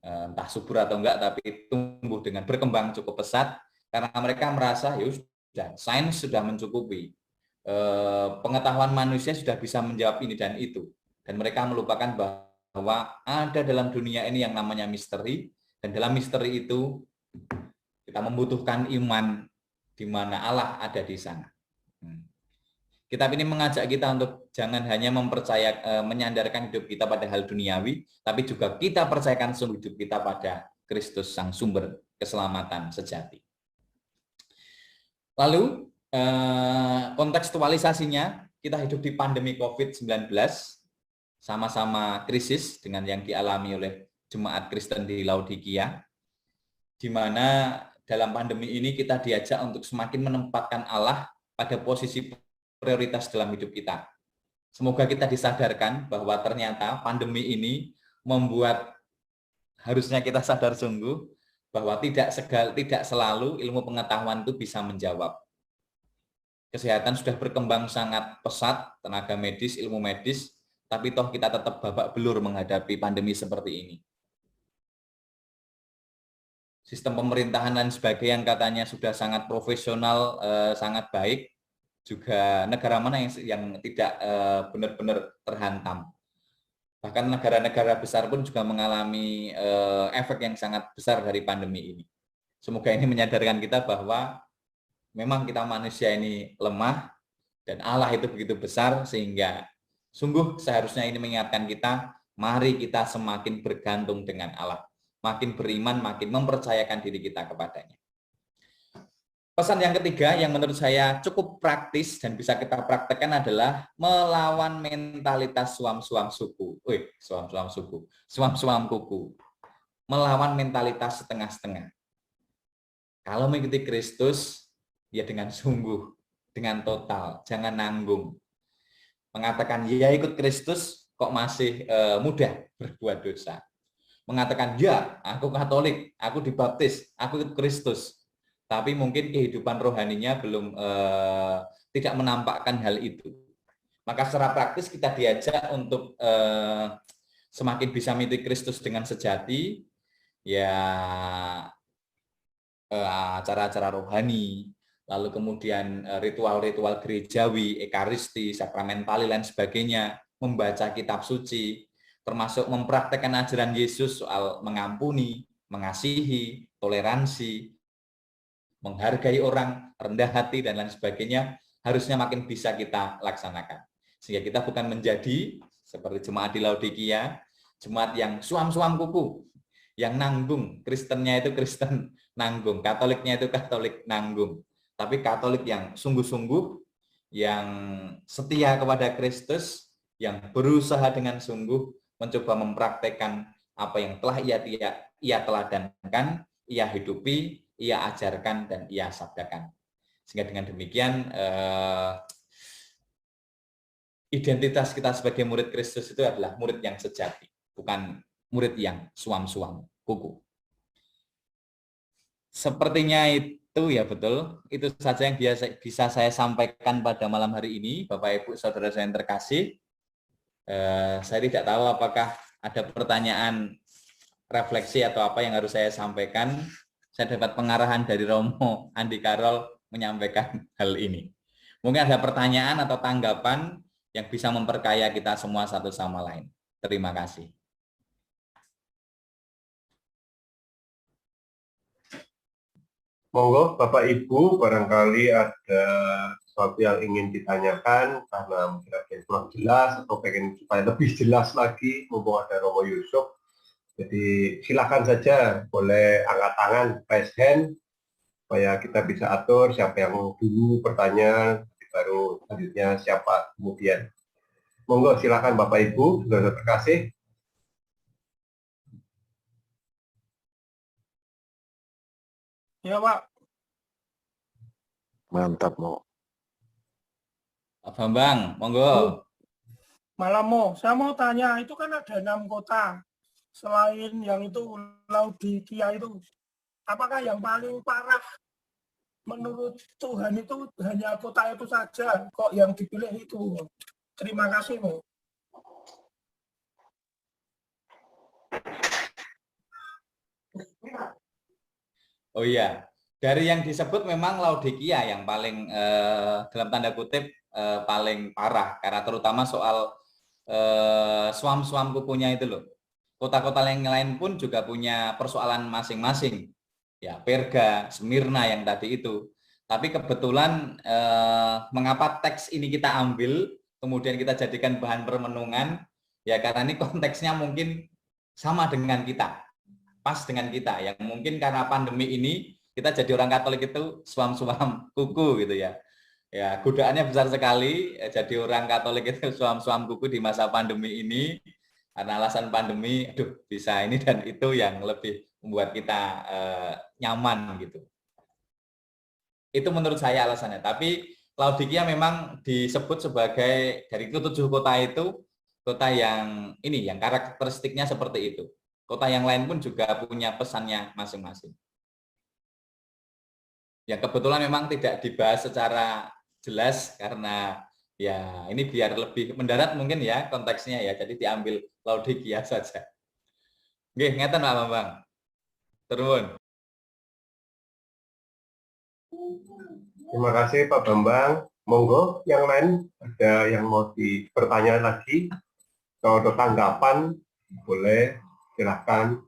entah subur atau enggak, tapi tumbuh dengan berkembang cukup pesat, karena mereka merasa ya sudah, sains sudah mencukupi, pengetahuan manusia sudah bisa menjawab ini dan itu, dan mereka melupakan bahwa ada dalam dunia ini yang namanya misteri, dan dalam misteri itu kita membutuhkan iman di mana Allah ada di sana. Kitab ini mengajak kita untuk jangan hanya menyandarkan hidup kita pada hal duniawi, tapi juga kita percayakan seluruh hidup kita pada Kristus sang sumber keselamatan sejati. Lalu kontekstualisasinya, kita hidup di pandemi COVID-19, sama-sama krisis dengan yang dialami oleh jemaat Kristen di Laodikia, di mana dalam pandemi ini kita diajak untuk semakin menempatkan Allah pada posisi prioritas dalam hidup kita. Semoga kita disadarkan bahwa ternyata pandemi ini membuat harusnya kita sadar sungguh bahwa tidak selalu ilmu pengetahuan itu bisa menjawab. Kesehatan sudah berkembang sangat pesat, tenaga medis, ilmu medis, tapi toh kita tetap babak belur menghadapi pandemi seperti ini. Sistem pemerintahan dan sebagainya yang katanya sudah sangat profesional, sangat baik, juga negara mana yang tidak benar-benar terhantam. Bahkan negara-negara besar pun juga mengalami efek yang sangat besar dari pandemi ini. Semoga ini menyadarkan kita bahwa memang kita manusia ini lemah, dan Allah itu begitu besar, sehingga sungguh seharusnya ini mengingatkan kita, mari kita semakin bergantung dengan Allah, makin beriman, makin mempercayakan diri kita kepadanya. Pesan yang ketiga yang menurut saya cukup praktis dan bisa kita praktekkan adalah melawan mentalitas suam-suam suku. Suam-suam kuku. Melawan mentalitas setengah-setengah. Kalau mengikuti Kristus, ya dengan sungguh, dengan total, jangan nanggung. Mengatakan ya ikut Kristus kok masih mudah berbuat dosa. Mengatakan ya aku Katolik, aku dibaptis, aku ikut Kristus. Tapi mungkin kehidupan rohaninya belum tidak menampakkan hal itu. Maka secara praktis kita diajak untuk semakin bisa mengikuti Kristus dengan sejati, ya acara-acara rohani, lalu kemudian ritual-ritual gerejawi, ekaristi, sakramentali, dan sebagainya, membaca kitab suci, termasuk mempraktekkan ajaran Yesus soal mengampuni, mengasihi, toleransi, menghargai orang, rendah hati, dan lain sebagainya, harusnya makin bisa kita laksanakan. Sehingga kita bukan menjadi seperti jemaat di Laodikia, jemaat yang suam-suam kuku, yang nanggung. Kristennya itu Kristen nanggung, Katoliknya itu Katolik nanggung. Tapi Katolik yang sungguh-sungguh, yang setia kepada Kristus, yang berusaha dengan sungguh mencoba mempraktekkan apa yang telah ia teladankan, ia hidupi, ia ajarkan, dan ia sabdakan. Sehingga dengan demikian identitas kita sebagai murid Kristus itu adalah murid yang sejati, bukan murid yang suam-suam kuku. Sepertinya itu ya betul, itu saja yang bisa saya sampaikan pada malam hari ini, Bapak Ibu Saudara saya yang terkasih. Saya tidak tahu apakah ada pertanyaan, refleksi atau apa yang harus saya sampaikan. Saya dapat pengarahan dari Romo Andi Karol menyampaikan hal ini. Mungkin ada pertanyaan atau tanggapan yang bisa memperkaya kita semua satu sama lain. Terima kasih. Monggo Bapak Ibu, barangkali ada sesuatu yang ingin ditanyakan karena mungkin ada yang kurang jelas atau pengen supaya lebih jelas lagi, mumpung ada Romo Yusuf. Jadi silakan saja, boleh angkat tangan, raise hand, supaya kita bisa atur siapa yang dulu bertanya, baru selanjutnya siapa kemudian. Monggo silakan Bapak Ibu, saudara terkasih. Ya, Pak. Mantap, Mo. Pak Bambang, monggo. Malam, Mo. Saya mau tanya, itu kan ada 6 kota. Selain yang itu, Laodikia itu, apakah yang paling parah menurut Tuhan itu hanya kota itu saja? Kok yang dipilih itu? Terima kasih, Mo. Oh iya, dari yang disebut memang Laodikia yang paling dalam tanda kutip paling parah, karena terutama soal suam-suam kukunya itu loh. Kota-kota yang lain pun juga punya persoalan masing-masing. Ya, Perga, Smyrna yang tadi itu. Tapi kebetulan mengapa teks ini kita ambil, kemudian kita jadikan bahan permenungan, ya karena ini konteksnya mungkin sama dengan kita. Pas dengan kita, yang mungkin karena pandemi ini kita jadi orang Katolik itu suam-suam kuku gitu ya. Ya, godaannya besar sekali jadi orang Katolik itu suam-suam kuku di masa pandemi ini karena alasan pandemi, aduh bisa ini dan itu yang lebih membuat kita nyaman gitu. Itu menurut saya alasannya. Tapi Laodikia memang disebut sebagai dari ke-7 kota itu kota yang ini yang karakteristiknya seperti itu. Kota yang lain pun juga punya pesannya masing-masing. Ya kebetulan memang tidak dibahas secara jelas karena ya ini biar lebih mendarat mungkin ya konteksnya ya. Jadi diambil Laodikia saja. Nggih, ngeten Pak Bambang. Turun. Terima kasih Pak Bambang. Monggo yang lain ada yang mau bertanya lagi. Kalau ada tanggapan boleh. Silakan.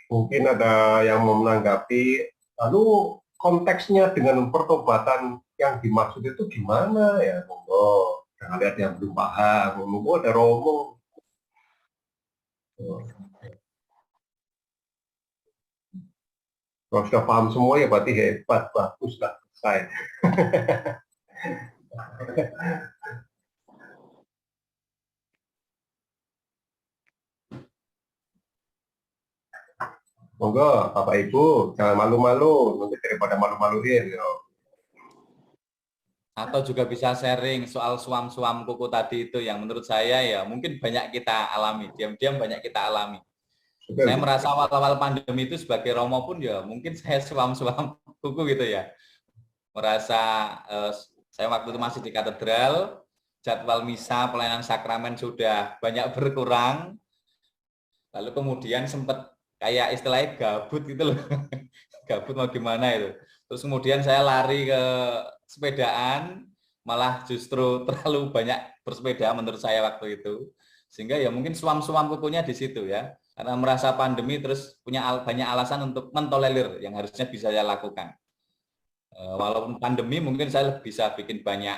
Mungkin ada yang mau menanggapi, lalu konteksnya dengan pertobatan yang dimaksud itu gimana ya? Monggo, jangan lihat yang belum paham. Monggo ada Romo. Kalau sudah paham semua ya berarti hebat, bagus lah. Saya. Monggo, Bapak Ibu, jangan malu-malu, nanti daripada malu-maluin. Ya. Atau juga bisa sharing soal suam-suam kuku tadi itu yang menurut saya ya mungkin banyak kita alami, diam-diam banyak kita alami. Betul. Saya merasa awal-awal pandemi itu sebagai Romo pun ya mungkin saya suam-suam kuku gitu ya. Merasa saya waktu itu masih di katedral, jadwal misa, pelayanan sakramen sudah banyak berkurang, lalu kemudian sempat kayak istilahnya gabut gitu loh, gabut mau gimana itu. Terus kemudian saya lari ke sepedaan, malah justru terlalu banyak bersepeda menurut saya waktu itu, sehingga ya mungkin suam-suam kukunya di situ ya, karena merasa pandemi terus punya banyak alasan untuk mentolerir yang harusnya bisa saya lakukan. Walaupun pandemi mungkin saya bisa bikin banyak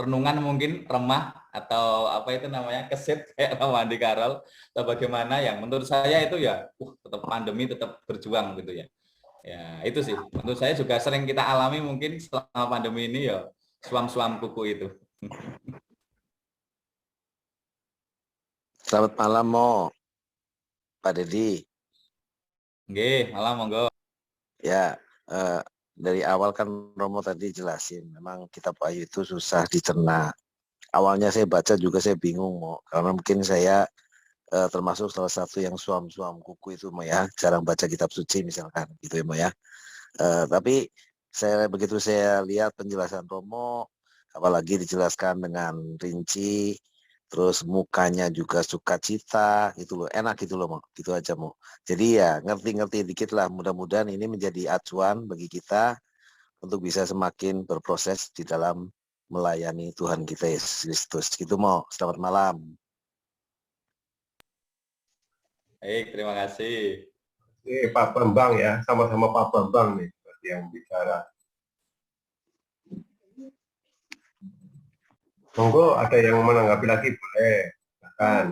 renungan mungkin remah atau apa itu namanya kesit kayak Romo Andi Karol atau bagaimana yang menurut saya itu ya tetap pandemi tetap berjuang gitu ya. Ya itu sih menurut saya juga sering kita alami mungkin selama pandemi ini ya suam-suam kuku itu. Selamat malam, Mo. Pak Dedi. Nggih, malam monggo. Ya, dari awal kan Romo tadi jelasin, memang kitab Wahyu itu susah dicerna. Awalnya saya baca juga saya bingung, Mo, karena mungkin saya termasuk salah satu yang suam-suam kuku itu, Mo ya, jarang baca kitab suci misalkan, gitu ya, Mo ya. Tapi begitu saya lihat penjelasan Romo, apalagi dijelaskan dengan rinci, terus mukanya juga sukacita, gitu loh, enak gitu loh, Mo, gitu aja, Mo. Jadi ya ngerti-ngerti dikit lah, mudah-mudahan ini menjadi acuan bagi kita untuk bisa semakin berproses di dalam melayani Tuhan kita Yesus Kristus. Gitu, Mo. Selamat malam. Baik, terima kasih. Ini Pak Bambang ya, sama-sama Pak Bambang nih yang bicara. Monggo ada yang menanggapi lagi boleh, silakan.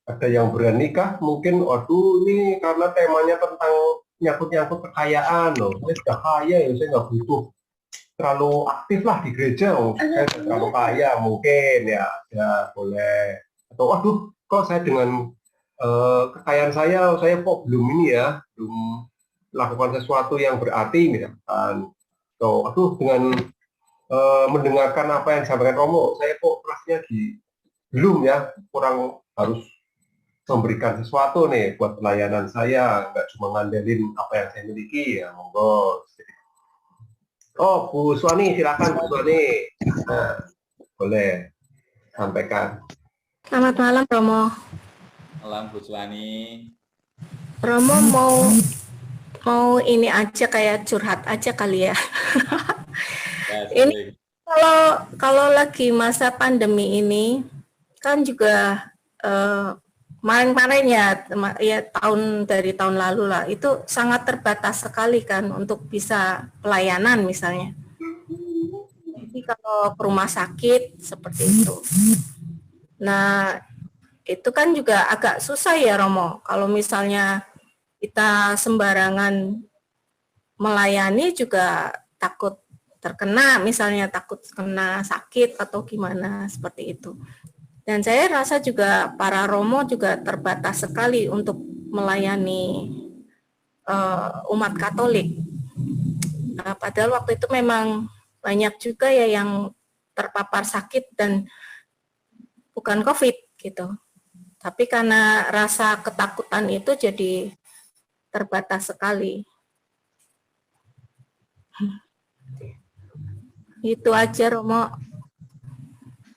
Ada yang berani kah? Mungkin, waduh ini karena temanya tentang nyangkut-nyangkut kekayaan loh. Saya sudah kaya ya, saya nggak butuh terlalu aktif lah di gereja. Saya sudah terlalu kaya mungkin ya boleh. Atau waduh kok saya dengan kekayaan saya kok belum ini ya, belum melakukan sesuatu yang berarti misalkan. So, aduh dengan mendengarkan apa yang disampaikan Romo, saya kok rasanya belum ya, kurang harus memberikan sesuatu nih buat pelayanan saya, nggak cuma ngandelin apa yang saya miliki ya, monggo. Oh, Bu Suwani, silakan Bu Suwani. Nah, boleh sampaikan. Selamat malam, Romo. Malam Bu Suwani. Romo mau ini aja kayak curhat aja kali ya. Ya, Ini kalau lagi masa pandemi ini kan juga kemarin-kemarin ya dari tahun lalu lah, itu sangat terbatas sekali kan untuk bisa pelayanan misalnya. Jadi kalau ke rumah sakit seperti itu. Nah, itu kan juga agak susah ya Romo, kalau misalnya kita sembarangan melayani juga takut terkena, misalnya takut kena sakit atau gimana seperti itu. Dan saya rasa juga para Romo juga terbatas sekali untuk melayani umat Katolik. Nah, padahal waktu itu memang banyak juga ya yang terpapar sakit dan bukan COVID gitu. Tapi karena rasa ketakutan itu jadi terbatas sekali. Itu aja Romo.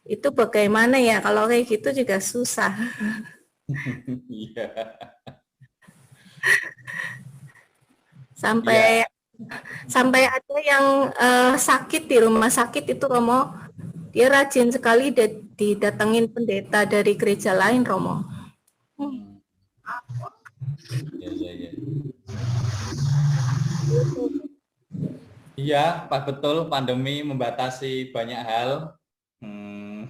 Itu bagaimana ya, kalau kayak gitu juga susah. Iya. Sampai ada yang sakit di rumah sakit itu Romo, dia rajin sekali didatengin pendeta dari gereja lain Romo. Iya. Iya, Pak, betul, pandemi membatasi banyak hal.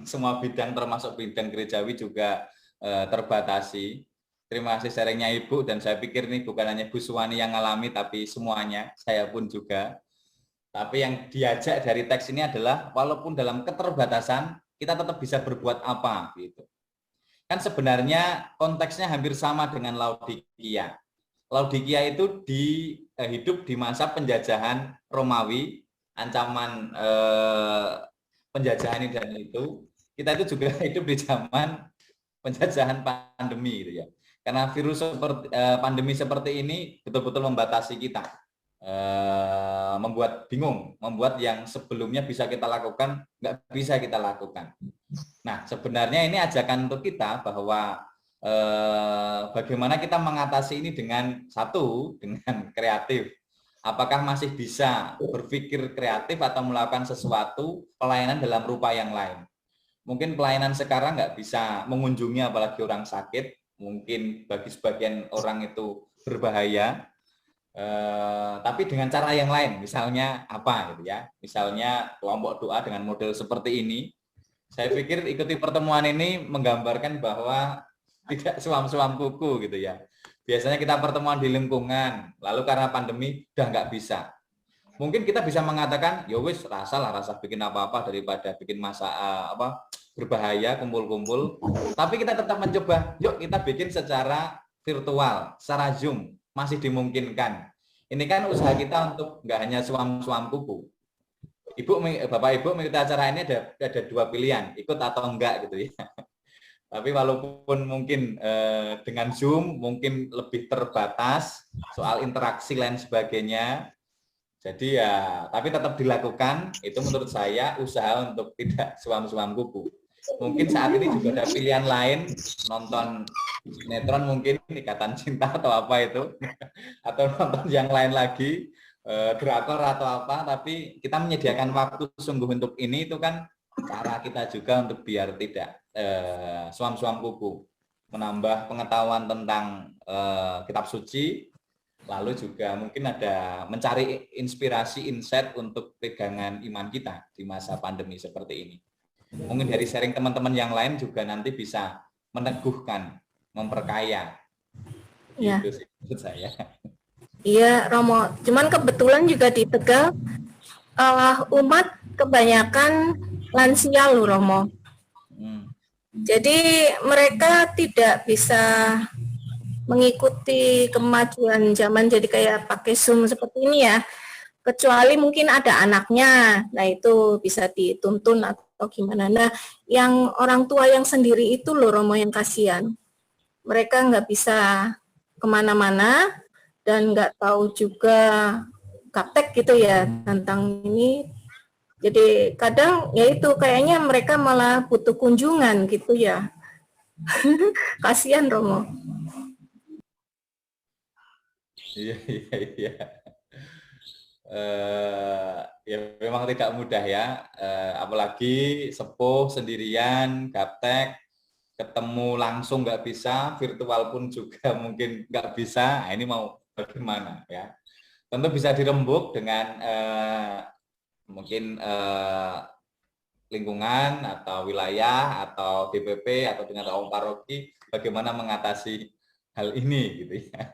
Semua bidang termasuk bidang gerejawi juga terbatasi. Terima kasih sharingnya Ibu, dan saya pikir ini bukan hanya Bu Suwani yang alami, tapi semuanya, saya pun juga. Tapi yang diajak dari teks ini adalah walaupun dalam keterbatasan, kita tetap bisa berbuat apa gitu. Kan sebenarnya konteksnya hampir sama dengan Laodikia. Laodikia itu hidup di masa penjajahan Romawi, ancaman penjajahan ini dan itu. Kita itu juga hidup di zaman penjajahan pandemi gitu ya. Karena virus pandemi seperti ini betul-betul membatasi kita, membuat bingung, membuat yang sebelumnya bisa kita lakukan nggak bisa kita lakukan. Nah, sebenarnya ini ajakan untuk kita bahwa bagaimana kita mengatasi ini dengan kreatif. Apakah masih bisa berpikir kreatif atau melakukan sesuatu pelayanan dalam rupa yang lain? Mungkin pelayanan sekarang nggak bisa mengunjungi apalagi orang sakit, mungkin bagi sebagian orang itu berbahaya, tapi dengan cara yang lain, misalnya apa gitu ya, misalnya kelompok doa dengan model seperti ini. Saya pikir ikuti pertemuan ini menggambarkan bahwa tidak suam-suam kuku gitu ya, Biasanya kita pertemuan di lingkungan, lalu karena pandemi udah nggak bisa. Mungkin kita bisa mengatakan, ya wis rasa bikin apa-apa daripada bikin masa berbahaya kumpul-kumpul. Tapi kita tetap mencoba, yuk kita bikin secara virtual, secara Zoom, masih dimungkinkan. Ini kan usaha kita untuk nggak hanya suam-suam kuku. Bapak Ibu mengikuti acara ini ada dua pilihan, ikut atau enggak gitu ya. Tapi walaupun mungkin dengan Zoom mungkin lebih terbatas soal interaksi lain sebagainya. Jadi ya, tapi tetap dilakukan. Itu menurut saya usaha untuk tidak suam-suam kuku. Mungkin saat ini juga ada pilihan lain, nonton sinetron mungkin, Ikatan Cinta atau apa itu, atau nonton yang lain lagi, drakor atau apa. Tapi kita menyediakan waktu sungguh untuk ini, itu kan cara kita juga untuk biar tidak suam-suam kuku, menambah pengetahuan tentang kitab suci, lalu juga mungkin ada mencari inspirasi, insight untuk pegangan iman kita di masa pandemi seperti ini. Mungkin dari sharing teman-teman yang lain juga nanti bisa meneguhkan, memperkaya. Ya. Itu sih menurut saya. Iya, Romo. Cuman kebetulan juga di Tegal umat kebanyakan lansia loh, Romo. Jadi mereka tidak bisa mengikuti kemajuan zaman, jadi kayak pakai Zoom seperti ini ya. Kecuali mungkin ada anaknya, nah itu bisa dituntun atau gimana. Nah, yang orang tua yang sendiri itu loh, Romo, yang kasihan. Mereka nggak bisa kemana-mana dan nggak tahu juga gaptek gitu ya tentang ini. Jadi kadang ya itu kayaknya mereka malah butuh kunjungan gitu ya. Kasihan, Romo. Iya. Ya memang tidak mudah ya, apalagi sepuh sendirian, gaptek, ketemu langsung nggak bisa, virtual pun juga mungkin nggak bisa. Nah, ini mau bagaimana ya? Tentu bisa dirembuk dengan mungkin lingkungan atau wilayah atau DPP atau dengan orang paroki bagaimana mengatasi hal ini gitu ya.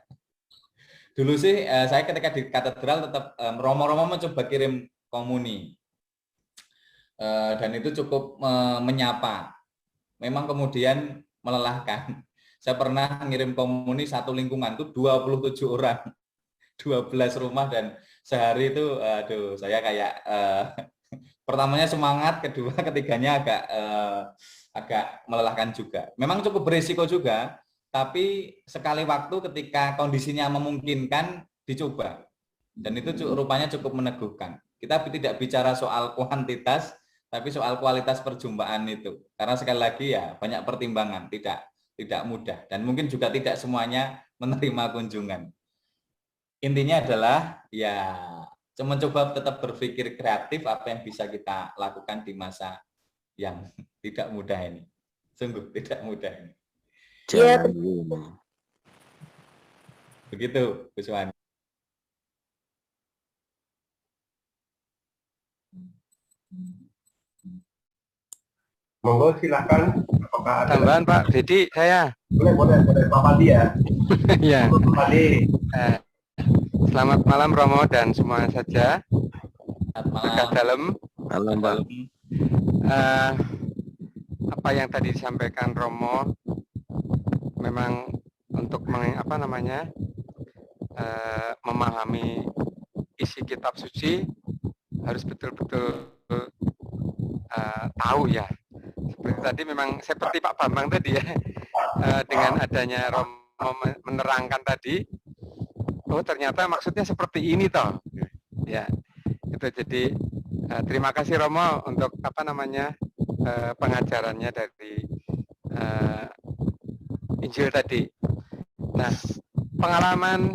Dulu sih saya ketika di katedral tetap Romo-Romo mencoba kirim komuni dan itu cukup menyapa. Memang kemudian melelahkan. Saya pernah ngirim komuni satu lingkungan itu 27 orang, 12 rumah, dan sehari itu aduh saya kayak pertamanya semangat, kedua ketiganya agak melelahkan juga. Memang cukup berisiko juga, tapi sekali waktu ketika kondisinya memungkinkan dicoba. Dan itu rupanya cukup meneguhkan. Kita tidak bicara soal kuantitas, tapi soal kualitas perjumpaan itu. Karena sekali lagi ya banyak pertimbangan, tidak mudah. Dan mungkin juga tidak semuanya menerima kunjungan. Intinya adalah ya mencoba tetap berpikir kreatif apa yang bisa kita lakukan di masa yang tidak mudah ini. Sungguh tidak mudah ini. Iya. Begitu, Bu Suwani. Monggo silakan. Apakah ada tambahan Pak Dedi saya? Boleh Pak Pandi ya. Ya. Pak Pandi. Selamat malam Romo dan semua saja. Selamat dalam. Malam Pak. Apa yang tadi disampaikan Romo memang untuk memahami isi kitab suci harus betul-betul tahu ya. Seperti tadi memang seperti Pak Bambang tadi ya, dengan adanya Romo menerangkan tadi, oh ternyata maksudnya seperti ini toh. Ya, itu jadi terima kasih Romo untuk pengajarannya dari Injil tadi. Nah, pengalaman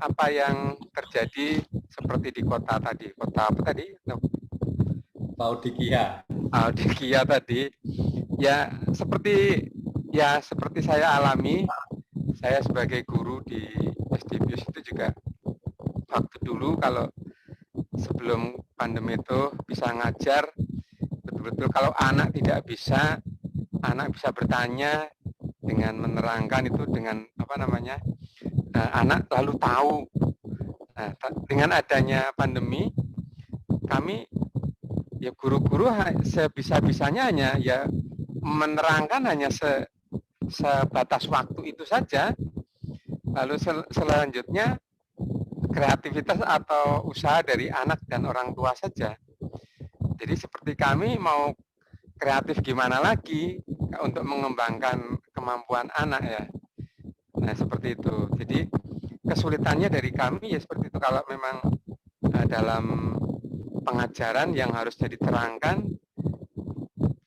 apa yang terjadi seperti di kota tadi, kota apa tadi? Laodikia tadi, ya seperti saya alami. Saya sebagai guru di SDBIUS itu juga waktu dulu kalau sebelum pandemi itu bisa ngajar betul-betul, kalau anak tidak bisa, anak bisa bertanya dengan menerangkan itu dengan anak lalu tahu. Nah, dengan adanya pandemi, kami ya guru-guru sebisa-bisanya hanya ya menerangkan hanya sebatas waktu itu saja. Lalu selanjutnya kreativitas atau usaha dari anak dan orang tua saja. Jadi seperti kami mau kreatif gimana lagi untuk mengembangkan kemampuan anak ya. Nah seperti itu. Jadi kesulitannya dari kami ya seperti itu, kalau memang dalam pengajaran yang harusnya diterangkan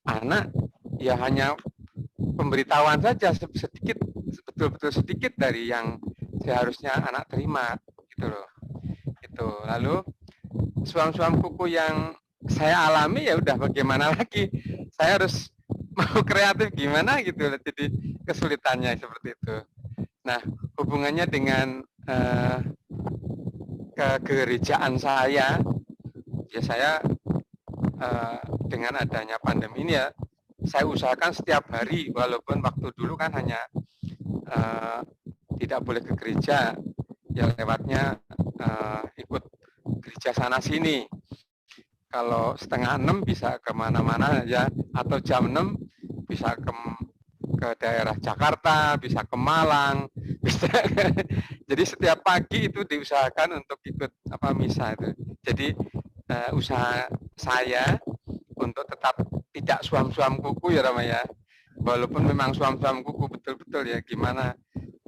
anak ya hanya pemberitahuan saja sedikit, betul-betul sedikit dari yang seharusnya anak terima gitu loh. Itu lalu suam-suam kuku yang saya alami ya udah bagaimana lagi, saya harus mau kreatif gimana gitu loh. Jadi kesulitannya seperti itu. Nah hubungannya dengan kegerejaan saya ya, saya dengan adanya pandemi ini ya saya usahakan setiap hari, walaupun waktu dulu kan hanya tidak boleh ke gereja, ya lewatnya ikut gereja sana sini. Kalau 5:30 bisa kemana-mana ya, atau jam 6 bisa ke daerah Jakarta, bisa ke Malang, bisa. Jadi setiap pagi itu diusahakan untuk ikut misa itu. Jadi usaha saya untuk tetap tidak suam-suam kuku ya Rama ya. Walaupun memang suam-suam kuku betul-betul ya, gimana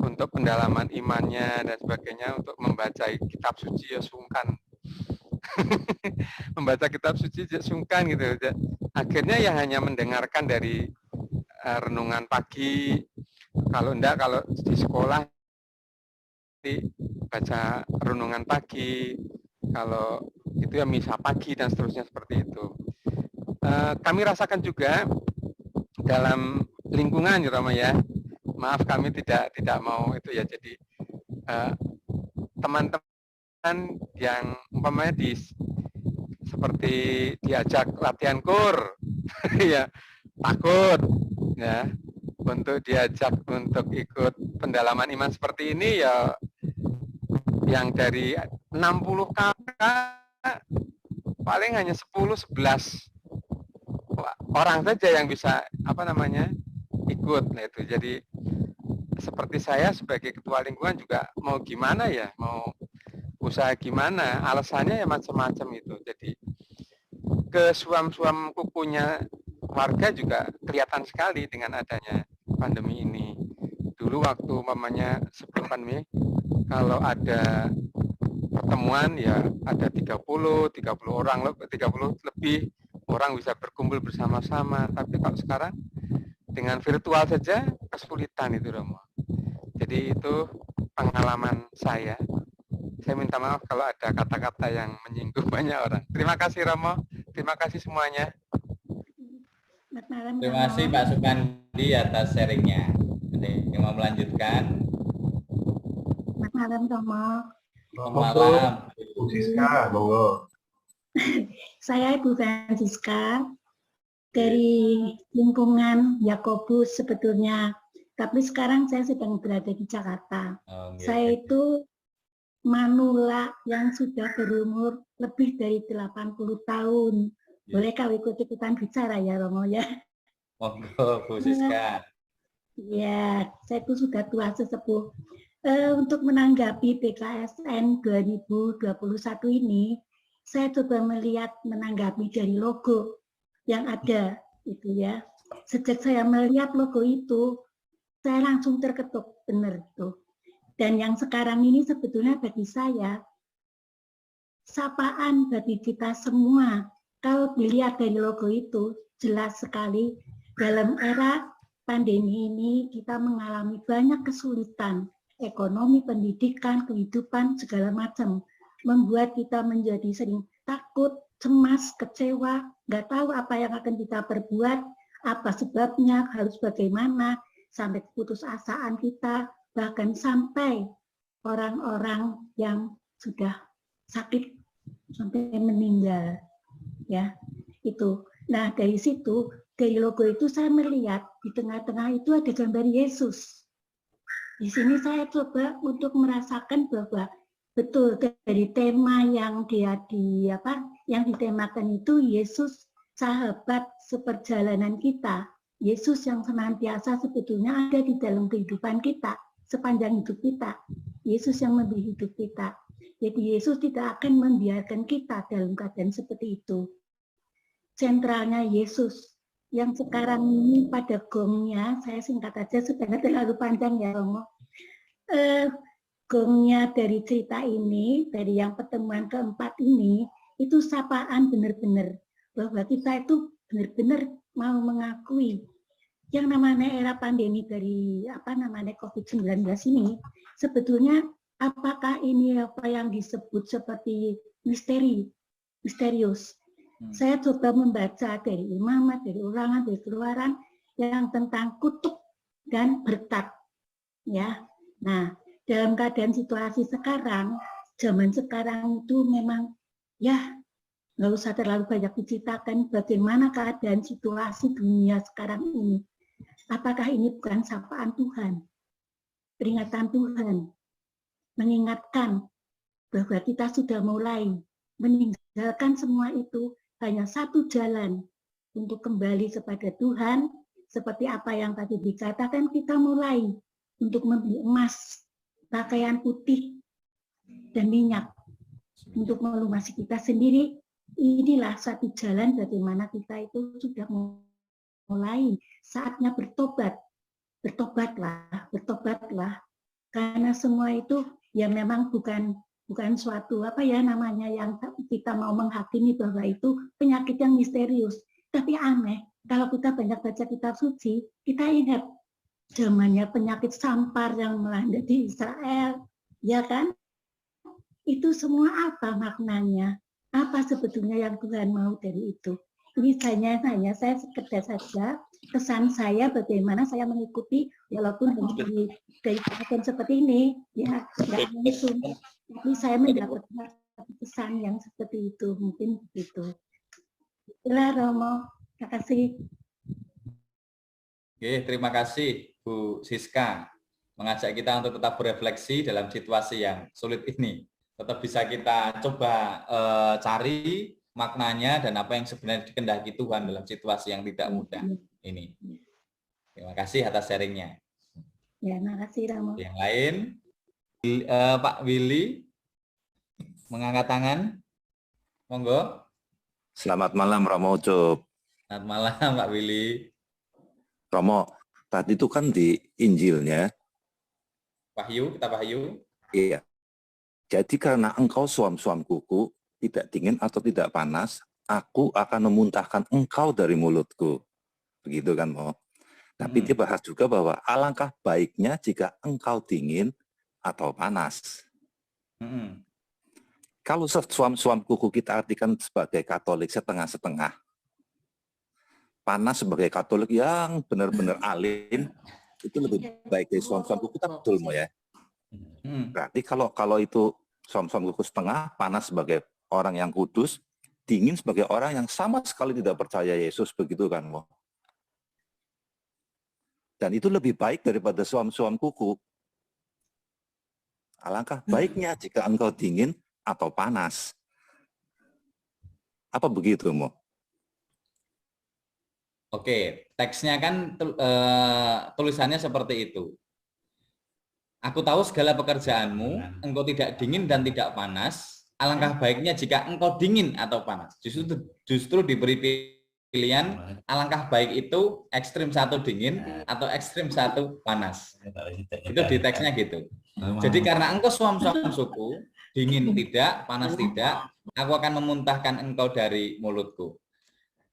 untuk pendalaman imannya dan sebagainya, untuk membaca kitab suci ya sungkan. Membaca kitab suci ya sungkan gitu. Akhirnya ya hanya mendengarkan dari renungan pagi. Kalau enggak, kalau di sekolah baca renungan pagi. Kalau itu ya misa pagi dan seterusnya seperti itu. Kami rasakan juga dalam lingkungan ya Rama ya. Maaf kami tidak mau itu ya. Jadi teman-teman yang umpamanya seperti diajak latihan kur ya takut ya, untuk diajak untuk ikut pendalaman iman seperti ini ya, yang dari 60 kakak paling hanya 10-11 orang saja yang bisa ikut. Nah itu jadi seperti saya sebagai ketua lingkungan juga mau gimana ya, mau usaha gimana, alasannya ya macam-macam itu. Jadi ke suam-suam kukunya warga juga kelihatan sekali dengan adanya pandemi ini. Dulu waktu sebelum pandemi, kalau ada pertemuan ya ada 30 orang, 30 lebih orang bisa berkumpul bersama-sama. Tapi kalau sekarang dengan virtual saja kesulitan itu Romo. Jadi itu pengalaman saya. Saya minta maaf kalau ada kata-kata yang menyinggung banyak orang. Terima kasih Romo, terima kasih semuanya. Terima kasih Pak Sukandi atas sharingnya. Ada yang mau melanjutkan? Selamat malam Romo. Selamat malam. Bu Siska, monggo. Saya Ibu Francisca dari lingkungan Yakobus sebetulnya, tapi sekarang saya sedang berada di Jakarta. Saya itu manula yang sudah berumur lebih dari 80 tahun. Boleh kau ikut-ikutan bicara ya Romo ya? Monggo Bu Siska. Ya, saya itu sudah tua sesepuh. Untuk menanggapi PKSN 2021 ini, saya coba menanggapi dari logo yang ada itu ya. Sejak saya melihat logo itu, saya langsung terketuk, benar itu. Dan yang sekarang ini sebetulnya bagi saya, sapaan bagi kita semua. Kalau dilihat dari logo itu, jelas sekali dalam era pandemi ini kita mengalami banyak kesulitan, ekonomi, pendidikan, kehidupan, segala macam. Membuat kita menjadi sering takut, cemas, kecewa, nggak tahu apa yang akan kita perbuat, apa sebabnya, harus bagaimana, sampai keputusasaan kita, bahkan sampai orang-orang yang sudah sakit sampai meninggal, ya itu. Nah dari situ, dari logo itu saya melihat di tengah-tengah itu ada gambar Yesus. Di sini saya coba untuk merasakan bahwa betul dari tema yang yang ditemakan itu Yesus sahabat seperjalanan kita. Yesus yang senantiasa sebetulnya ada di dalam kehidupan kita sepanjang hidup kita. Yesus yang memberi hidup kita. Jadi Yesus tidak akan membiarkan kita dalam keadaan seperti itu. Sentralnya Yesus yang sekarang ini pada gongnya, saya singkat aja supaya terlalu panjang ya Romo. Gongnya dari cerita ini, dari yang pertemuan keempat ini, itu sapaan benar-benar bahwa kita itu benar-benar mau mengakui yang namanya era pandemi dari COVID-19 ini, sebetulnya apakah ini apa yang disebut seperti misterius. Saya coba membaca dari Imamat, dari Ulangan, dari Keluaran yang tentang kutuk dan berkat. Ya, nah dalam keadaan situasi sekarang, zaman sekarang itu memang ya nggak usah terlalu banyak diceritakan bagaimana keadaan situasi dunia sekarang ini. Apakah ini bukan sapaan Tuhan, peringatan Tuhan, mengingatkan bahwa kita sudah mulai meninggalkan semua itu, hanya satu jalan untuk kembali kepada Tuhan, seperti apa yang tadi dikatakan, kita mulai untuk membeli emas, pakaian putih, dan minyak untuk melumasi kita sendiri. Inilah satu jalan bagaimana kita itu sudah mulai saatnya bertobat. Bertobatlah. Karena semua itu ya memang bukan suatu yang kita mau menghakimi bahwa itu penyakit yang misterius. Tapi aneh, kalau kita banyak baca kitab suci, kita ingat zamannya penyakit sampar yang melanda di Israel, ya kan? Itu semua apa maknanya? Apa sebetulnya yang Tuhan mau dari itu? Ini hanya saya sekedar saja kesan saya bagaimana saya mengikuti walaupun dari kegiatan seperti ini, ya tidak langsung. Tapi saya mendapatkan pesan yang seperti itu, mungkin begitu. Itulah Romo, terima kasih. Oke, terima kasih Bu Siska mengajak kita untuk tetap berefleksi dalam situasi yang sulit ini. Tetap bisa kita coba cari maknanya dan apa yang sebenarnya dikehendaki Tuhan dalam situasi yang tidak mudah ini. Terima kasih atas sharingnya. Ya, terima kasih Romo. Yang lain, Pak Willy mengangkat tangan, monggo. Selamat malam Romo Ucup. Selamat malam Pak Willy. Romo, tadi itu kan di Injilnya. Wahyu, kitab Wahyu. Iya. Jadi karena engkau suam-suam kuku, tidak dingin atau tidak panas, aku akan memuntahkan engkau dari mulutku. Begitu kan, Mo? Tapi dia bahas juga bahwa alangkah baiknya jika engkau dingin atau panas. Kalau suam-suam kuku kita artikan sebagai Katolik setengah-setengah, panas sebagai Katolik yang benar-benar alim, itu lebih baik dari suam-suam kuku, kita betul, Mo ya? Berarti kalau itu suam-suam kuku setengah, panas sebagai orang yang kudus, dingin sebagai orang yang sama sekali tidak percaya Yesus, begitu kan, Mo? Dan itu lebih baik daripada suam-suam kuku. Alangkah baiknya jika engkau dingin atau panas. Apa begitu, Mo? Oke, teksnya kan tulisannya seperti itu. Aku tahu segala pekerjaanmu, engkau tidak dingin dan tidak panas. Alangkah baiknya jika engkau dingin atau panas. Justru diberi pilihan, alangkah baik itu ekstrim satu dingin atau ekstrim satu panas. Itu di teksnya gitu. Jadi karena engkau suam-suam suku, dingin tidak, panas tidak, aku akan memuntahkan engkau dari mulutku.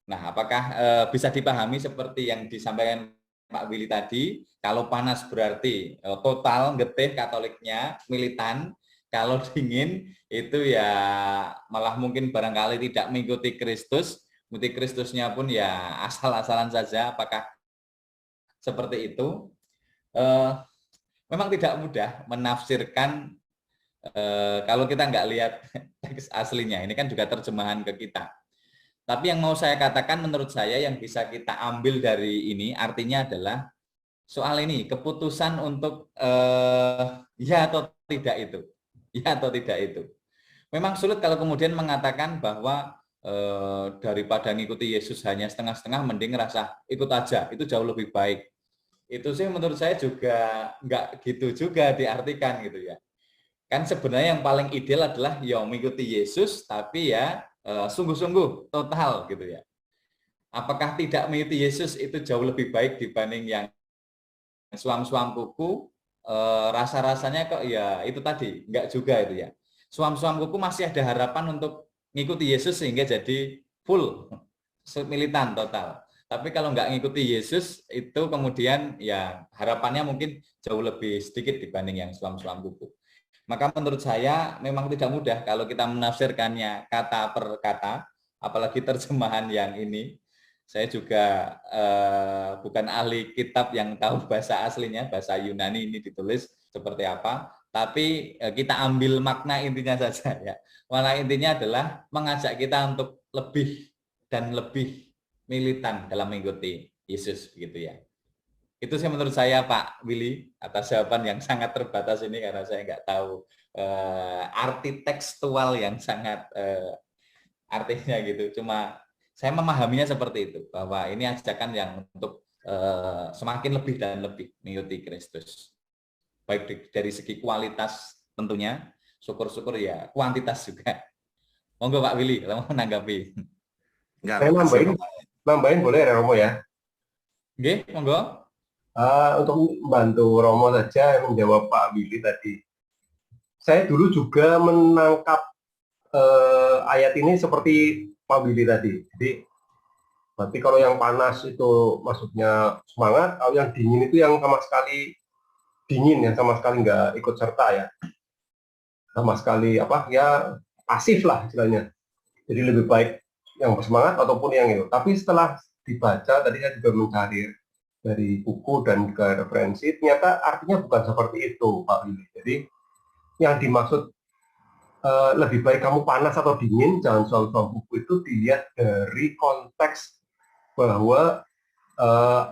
Nah, apakah bisa dipahami seperti yang disampaikan Pak Willy tadi, kalau panas berarti total getih Katoliknya, militan, kalau dingin itu ya malah mungkin barangkali tidak mengikuti Kristus, mengikuti Kristusnya pun ya asal-asalan saja, apakah seperti itu? Memang tidak mudah menafsirkan kalau kita nggak lihat teks aslinya, ini kan juga terjemahan ke kita. Tapi yang mau saya katakan menurut saya yang bisa kita ambil dari ini artinya adalah soal ini, keputusan untuk ya atau tidak itu. Ya atau tidak itu. Memang sulit kalau kemudian mengatakan bahwa daripada ngikuti Yesus hanya setengah-setengah, mending ngerasa ikut aja, itu jauh lebih baik. Itu sih menurut saya juga nggak gitu juga diartikan gitu ya. Kan sebenarnya yang paling ideal adalah ya mengikuti Yesus, tapi ya sungguh-sungguh total gitu ya. Apakah tidak mengikuti Yesus itu jauh lebih baik dibanding yang suam-suam kuku? Rasa-rasanya kok ya itu tadi, enggak juga itu ya. Suam-suam kuku masih ada harapan untuk mengikuti Yesus sehingga jadi full militan total. Tapi kalau enggak ngikuti Yesus itu kemudian ya harapannya mungkin jauh lebih sedikit dibanding yang suam-suam kuku. Maka menurut saya memang tidak mudah kalau kita menafsirkannya kata per kata, apalagi terjemahan yang ini. Saya juga bukan ahli kitab yang tahu bahasa aslinya, bahasa Yunani ini ditulis seperti apa, tapi kita ambil makna intinya saja ya. Makna intinya adalah mengajak kita untuk lebih dan lebih militan dalam mengikuti Yesus begitu ya. Itu sih menurut saya Pak Willy atas jawaban yang sangat terbatas ini karena saya nggak tahu arti tekstual yang sangat artinya gitu. Cuma saya memahaminya seperti itu, bahwa ini ajakan yang untuk semakin lebih dan lebih mengikuti Kristus. Baik dari segi kualitas tentunya, syukur-syukur ya kuantitas juga. Monggo Pak Willy, kalau mau menanggapi. Saya nambahin boleh ya Romo ya? Oke, monggo. Untuk membantu Romo saja menjawab Pak Willy tadi. Saya dulu juga menangkap ayat ini seperti Pak Willy tadi. Jadi berarti kalau yang panas itu maksudnya semangat, kalau yang dingin itu yang sama sekali dingin, yang sama sekali nggak ikut serta ya, sama sekali apa ya pasif lah istilahnya. Jadi lebih baik yang bersemangat ataupun yang itu. Tapi setelah dibaca tadi saya juga mencari dari buku dan juga referensi, ternyata artinya bukan seperti itu Pak Willy. Jadi yang dimaksud lebih baik kamu panas atau dingin, jangan suam-suam buku itu dilihat dari konteks bahwa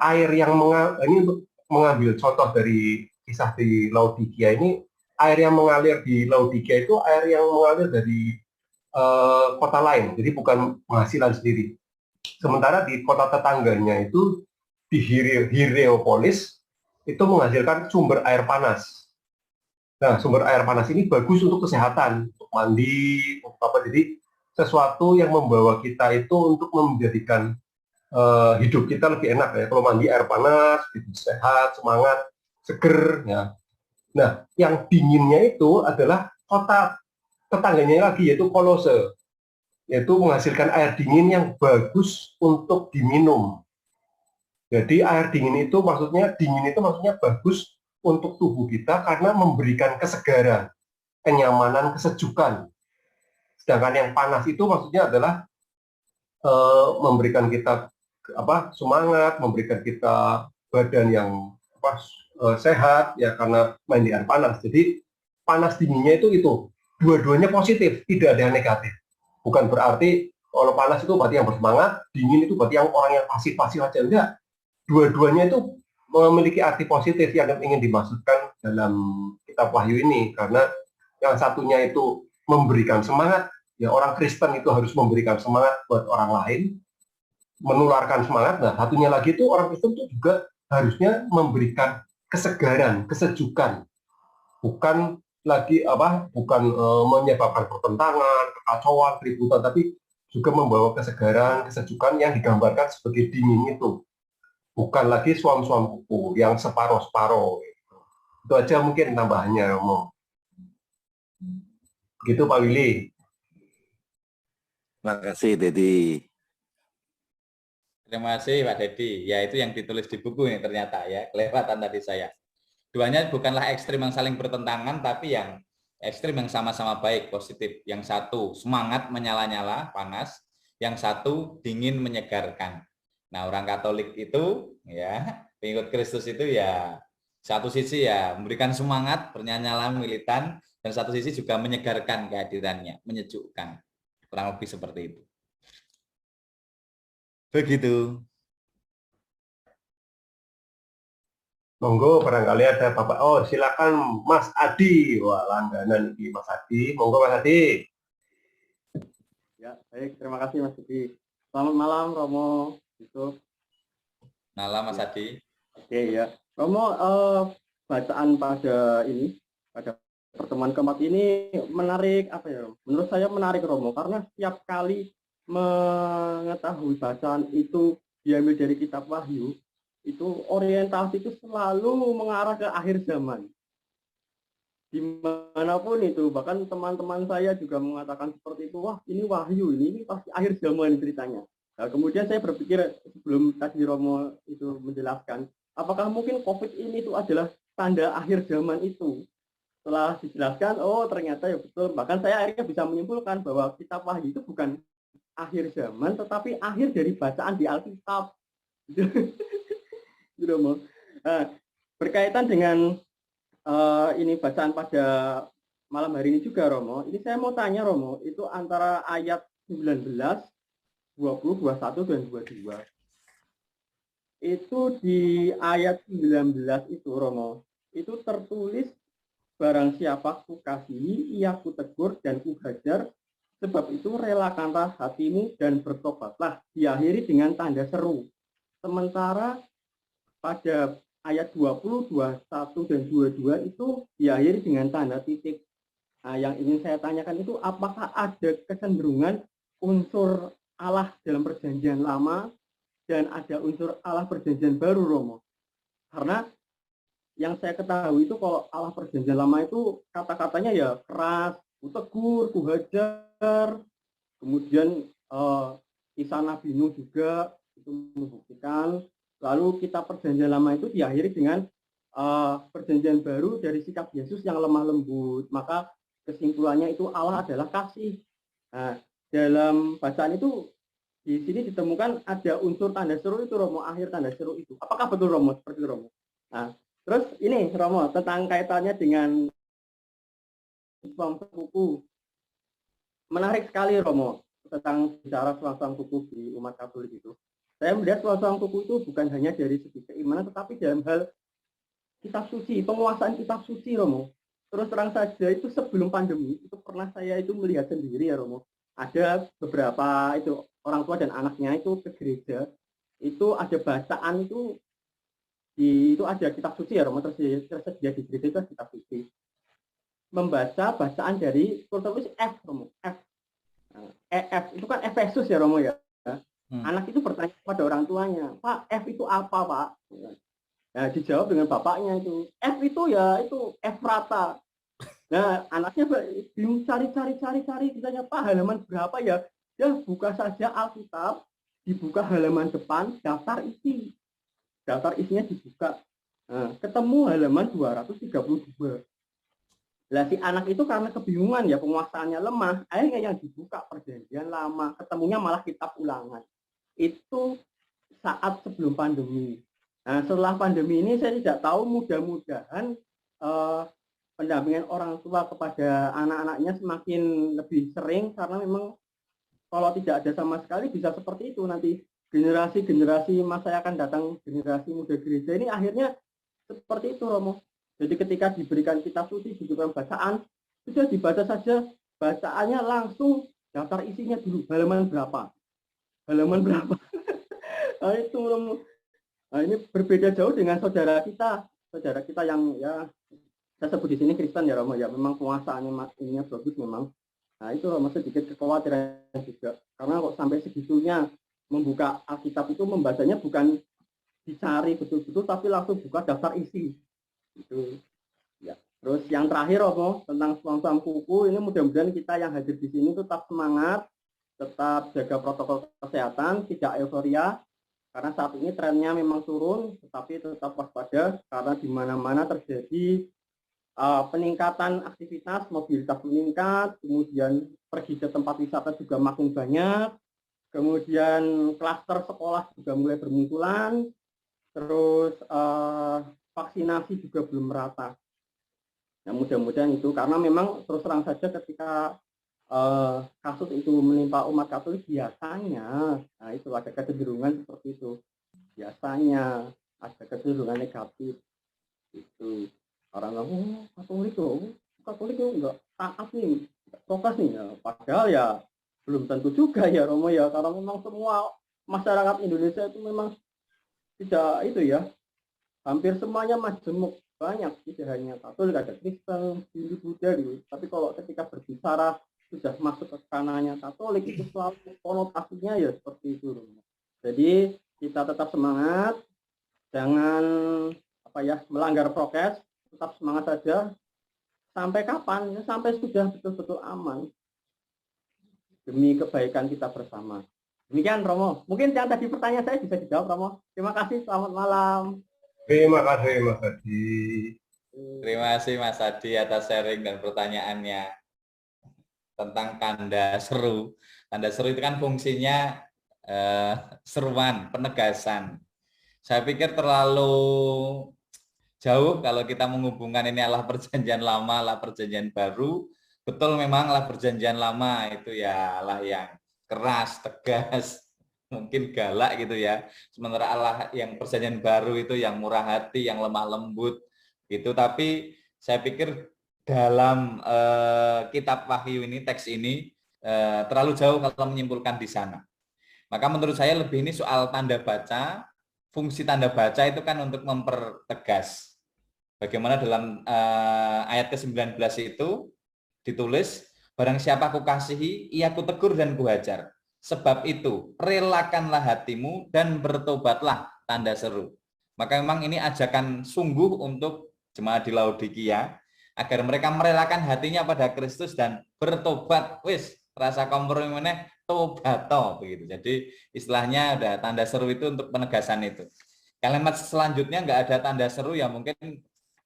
air yang ini untuk mengambil contoh dari kisah di Laodikia ini, air yang mengalir di Laodikia itu air yang mengalir dari kota lain, jadi bukan penghasilan sendiri. Sementara di kota tetangganya itu di Hierapolis itu menghasilkan sumber air panas. Nah, sumber air panas ini bagus untuk kesehatan, untuk mandi, untuk apa. Jadi sesuatu yang membawa kita itu untuk menjadikan hidup kita lebih enak ya. Kalau mandi air panas, hidup sehat, semangat, seger ya. Nah, yang dinginnya itu adalah kota tetangganya lagi, yaitu Kolose, yaitu menghasilkan air dingin yang bagus untuk diminum. Jadi air dingin itu maksudnya bagus untuk tubuh kita karena memberikan kesegaran, kenyamanan, kesejukan. Sedangkan yang panas itu maksudnya adalah memberikan kita semangat, memberikan kita badan yang sehat ya karena main di air panas. Jadi panas dinginnya itu dua-duanya positif, tidak ada yang negatif. Bukan berarti kalau panas itu berarti yang bersemangat, dingin itu berarti yang orang yang pasif-pasif aja. Enggak. Dua-duanya itu memiliki arti positif yang ingin dimaksudkan dalam kitab Wahyu ini, karena yang satunya itu memberikan semangat, ya orang Kristen itu harus memberikan semangat buat orang lain, menularkan semangat. Nah, satunya lagi itu orang Kristen itu juga harusnya memberikan kesegaran, kesejukan, bukan lagi menyebabkan pertentangan, kekacauan, keributan, tapi juga membawa kesegaran, kesejukan yang digambarkan sebagai dingin itu. Bukan lagi suam-suam kuku yang separoh-separoh. Itu aja mungkin tambahannya, Romo. Begitu Pak Willy. Terima kasih, Dedi. Terima kasih Pak Dedi. Ya itu yang ditulis di buku ini ternyata ya, kelewatan tadi saya. Duanya bukanlah ekstrim yang saling bertentangan, tapi yang ekstrim yang sama-sama baik, positif. Yang satu semangat menyala-nyala, panas. Yang satu dingin menyegarkan. Nah, orang Katolik itu ya, pengikut Kristus itu ya satu sisi ya memberikan semangat, bernyala militan, dan satu sisi juga menyegarkan kehadirannya, menyejukkan. Kurang lebih seperti itu. Begitu. Monggo barangkali ada Bapak. Oh, silakan Mas Adi. Wah, langganan di Mas Adi. Monggo Mas Adi. Ya, baik. Terima kasih Mas Budi. Selamat malam Romo. Yusuf. Malam Mas Adi. Oke ya. Romo, bacaan pada pertemuan keempat ini menarik apa ya? Menurut saya menarik Romo karena setiap kali mengetahui bacaan itu diambil dari kitab Wahyu, itu orientasi itu selalu mengarah ke akhir zaman. Dimanapun itu, bahkan teman-teman saya juga mengatakan seperti itu, wah ini Wahyu, ini pasti akhir zaman ceritanya. Nah, kemudian saya berpikir sebelum tadi Romo itu menjelaskan, apakah mungkin COVID ini itu adalah tanda akhir zaman itu? Setelah dijelaskan, oh ternyata ya betul. Bahkan saya akhirnya bisa menyimpulkan bahwa kitab Wahyu itu bukan akhir zaman, tetapi akhir dari bacaan di Alkitab. Gitu, Romo. Nah, berkaitan dengan ini bacaan pada malam hari ini juga Romo. Ini saya mau tanya Romo, itu antara ayat 19, 20, 21 dan 22. Itu di ayat 19 itu Romo, itu tertulis barang siapa kukasihi, ia kutegur dan kuhajar, sebab itu relakanlah hatimu dan bertobatlah. Diakhiri dengan tanda seru. Sementara pada ayat 20, 21, dan 22 itu diakhiri dengan tanda titik. Nah, yang ingin saya tanyakan itu apakah ada kecenderungan unsur Allah dalam perjanjian lama dan ada unsur Allah perjanjian baru, Romo? Karena yang saya ketahui itu kalau Allah perjanjian lama itu kata-katanya ya keras, kutegur, kuhajar, kemudian kisah Nabi Nuh juga itu membuktikan. Lalu kitab perjanjian lama itu diakhiri dengan perjanjian baru dari sikap Yesus yang lemah lembut. Maka kesimpulannya itu Allah adalah kasih. Nah, dalam bacaan itu di sini ditemukan ada unsur tanda seru itu Romo, akhir tanda seru itu. Apakah betul Romo? Seperti itu Romo. Nah, terus ini Romo tentang kaitannya dengan suam kuku. Menarik sekali Romo tentang bicara suam kuku di umat Katolik itu. Saya melihat suam kuku itu bukan hanya dari segi keimanan, tetapi dalam hal kitab suci, penguasaan kitab suci, Romo. Terus terang saja itu sebelum pandemi, itu pernah saya itu melihat sendiri ya, Romo. Ada beberapa itu orang tua dan anaknya itu ke gereja, itu ada bacaan itu, itu ada kitab suci ya, Romo, tersedia di gereja itu ada kitab suci. Membaca bacaan dari tertulis F, Romo, F. F itu kan Efesus ya, Romo ya. Anak itu bertanya kepada orang tuanya, Pak, F itu apa, Pak? Nah, dijawab dengan bapaknya itu, F itu ya itu Efrata. Nah, anaknya bingung cari, ditanya, Pak, halaman berapa ya? Dia buka saja Alkitab, dibuka halaman depan, daftar isi. Daftar isinya dibuka. Nah, ketemu halaman 232. Nah, si anak itu karena kebingungan ya, penguasaannya lemah, akhirnya yang dibuka perjanjian lama, ketemunya malah kitab ulangan. Itu saat sebelum pandemi. Nah, setelah pandemi ini saya tidak tahu, mudah-mudahan pendampingan orang tua kepada anak-anaknya semakin lebih sering, karena memang kalau tidak ada sama sekali bisa seperti itu nanti generasi masa yang akan datang, generasi muda gereja ini akhirnya seperti itu, Romo. Jadi ketika diberikan kitab suci, diberikan bacaan, sudah dibaca saja, bacaannya langsung daftar isinya dulu, halaman berapa. Nah, itu Romo. Nah, ini berbeda jauh dengan saudara kita yang ya saya sebut di sini Kristen ya, Romo, ya memang penguasaannya ini bagus memang. Nah, itu Romo sedikit kekhawatiran juga, karena kok sampai segitunya membuka Alkitab itu membacanya bukan dicari betul-betul, tapi langsung buka daftar isi. Itu ya. Terus yang terakhir Romo tentang suam kuku ini, mudah-mudahan kita yang hadir di sini tetap semangat, tetap jaga protokol kesehatan, tidak euforia, karena saat ini trennya memang turun, tetapi tetap waspada karena di mana-mana terjadi peningkatan aktivitas, mobilitas meningkat, kemudian pergi ke tempat wisata juga makin banyak, kemudian klaster sekolah juga mulai bermunculan, terus vaksinasi juga belum merata. Nah, mudah-mudahan itu, karena memang terus terang saja ketika kasus itu menimpa umat Katolik biasanya, nah itu ada kecenderungan seperti itu. Biasanya ada kecenderungan negatif. Itu orang bilang, oh Katolik itu enggak taat nih, prokes nih. Ya, padahal ya belum tentu juga ya Romo ya, karena memang semua masyarakat Indonesia itu memang tidak itu ya, hampir semuanya majemuk, banyak, tidak hanya Katolik, ada Kristen, Hindu, Buddha gitu. Tapi kalau ketika berbicara sudah masuk ke kanannya Katolik itu selalu konotasinya ya seperti itu. Jadi kita tetap semangat, jangan melanggar prokes, tetap semangat saja. Sampai kapan? Ya, sampai sudah betul-betul aman demi kebaikan kita bersama. Demikian Romo. Mungkin yang tadi pertanyaan saya bisa dijawab Romo. Terima kasih. Selamat malam. Terima kasih Mas Adi. Terima kasih Mas Adi atas sharing dan pertanyaannya tentang tanda seru. Tanda seru itu kan fungsinya seruan, penegasan. Saya pikir terlalu jauh kalau kita menghubungkan ini adalah perjanjian lama, adalah perjanjian baru. Betul memang lah perjanjian lama itu ya Allah yang keras, tegas, mungkin galak gitu ya. Sementara Allah yang perjanjian baru itu yang murah hati, yang lemah lembut gitu. Tapi saya pikir dalam kitab Wahyu ini, teks ini terlalu jauh kalau menyimpulkan di sana. Maka menurut saya lebih ini soal tanda baca. Fungsi tanda baca itu kan untuk mempertegas. Bagaimana dalam ayat ke-19 itu ditulis, barang siapa kukasihi, ia kutegur dan kuhajar. Sebab itu, relakanlah hatimu dan bertobatlah, tanda seru. Maka memang ini ajakan sungguh untuk jemaat di Laodikia, agar mereka merelakan hatinya pada Kristus dan bertobat. Wis, rasa kompromi meneh tobato begitu. Jadi istilahnya ada tanda seru itu untuk penegasan itu. Kalimat selanjutnya nggak ada tanda seru ya mungkin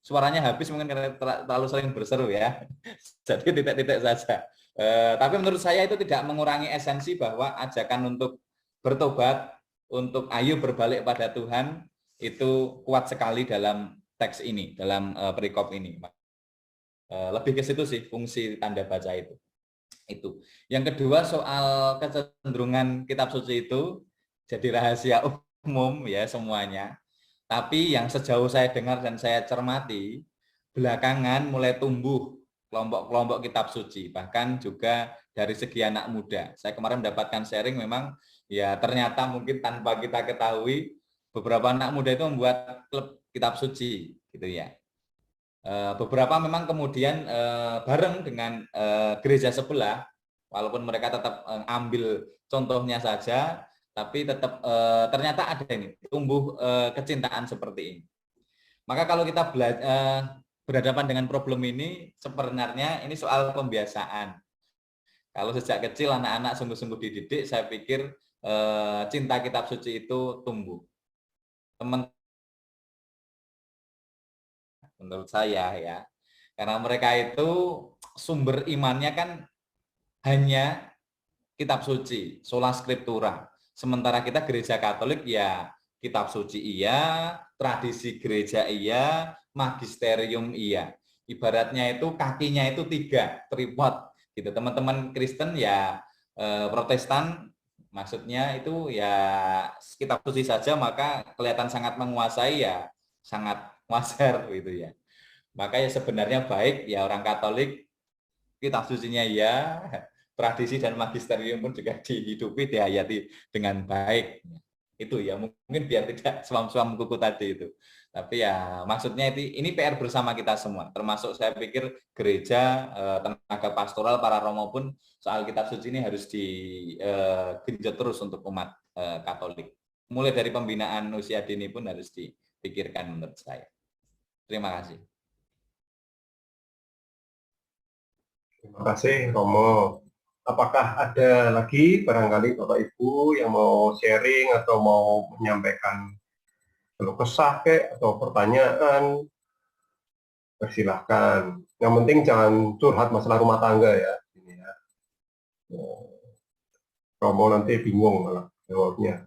suaranya habis mungkin karena terlalu sering berseru ya. Jadi titik-titik saja. Tapi menurut saya itu tidak mengurangi esensi bahwa ajakan untuk bertobat, untuk ayo berbalik pada Tuhan itu kuat sekali dalam teks ini, dalam perikop ini. Lebih ke situ sih fungsi tanda baca itu. Yang kedua soal kecenderungan kitab suci itu jadi rahasia umum ya semuanya. Tapi yang sejauh saya dengar dan saya cermati, belakangan mulai tumbuh kelompok-kelompok kitab suci, bahkan juga dari segi anak muda. Saya kemarin mendapatkan sharing memang ya ternyata mungkin tanpa kita ketahui beberapa anak muda itu membuat klub kitab suci gitu ya. Beberapa memang kemudian bareng dengan gereja sebelah, walaupun mereka tetap ambil contohnya saja, tapi tetap ternyata ada ini tumbuh kecintaan seperti ini. Maka kalau kita berhadapan dengan problem ini, sebenarnya ini soal pembiasaan. Kalau sejak kecil anak-anak sungguh-sungguh dididik, saya pikir cinta kitab suci itu tumbuh. Menurut saya ya, karena mereka itu sumber imannya kan hanya kitab suci, sola scriptura. Sementara kita gereja Katolik ya kitab suci iya, tradisi gereja iya, magisterium iya. Ibaratnya itu kakinya itu 3, tripod gitu. Teman-teman Kristen ya Protestan maksudnya itu ya kitab suci saja maka kelihatan sangat menguasai ya sangat wajar gitu ya. Maka ya sebenarnya baik ya orang Katolik kitab sucinya ya, tradisi dan magisterium pun juga dihidupi, dihayati dengan baik. Itu ya mungkin biar tidak suam-suam kuku tadi itu. Tapi ya maksudnya ini PR bersama kita semua, termasuk saya pikir gereja, tenaga pastoral, para romo pun soal kitab suci ini harus digenjot terus untuk umat Katolik. Mulai dari pembinaan usia dini pun harus dipikirkan menurut saya. Terima kasih. Terima kasih Romo. Apakah ada lagi barangkali Bapak Ibu yang mau sharing atau mau menyampaikan keluh kesah atau pertanyaan? Persilahkan. Yang penting jangan curhat masalah rumah tangga ya. Ini ya. Romo nanti bingung malah jawabnya.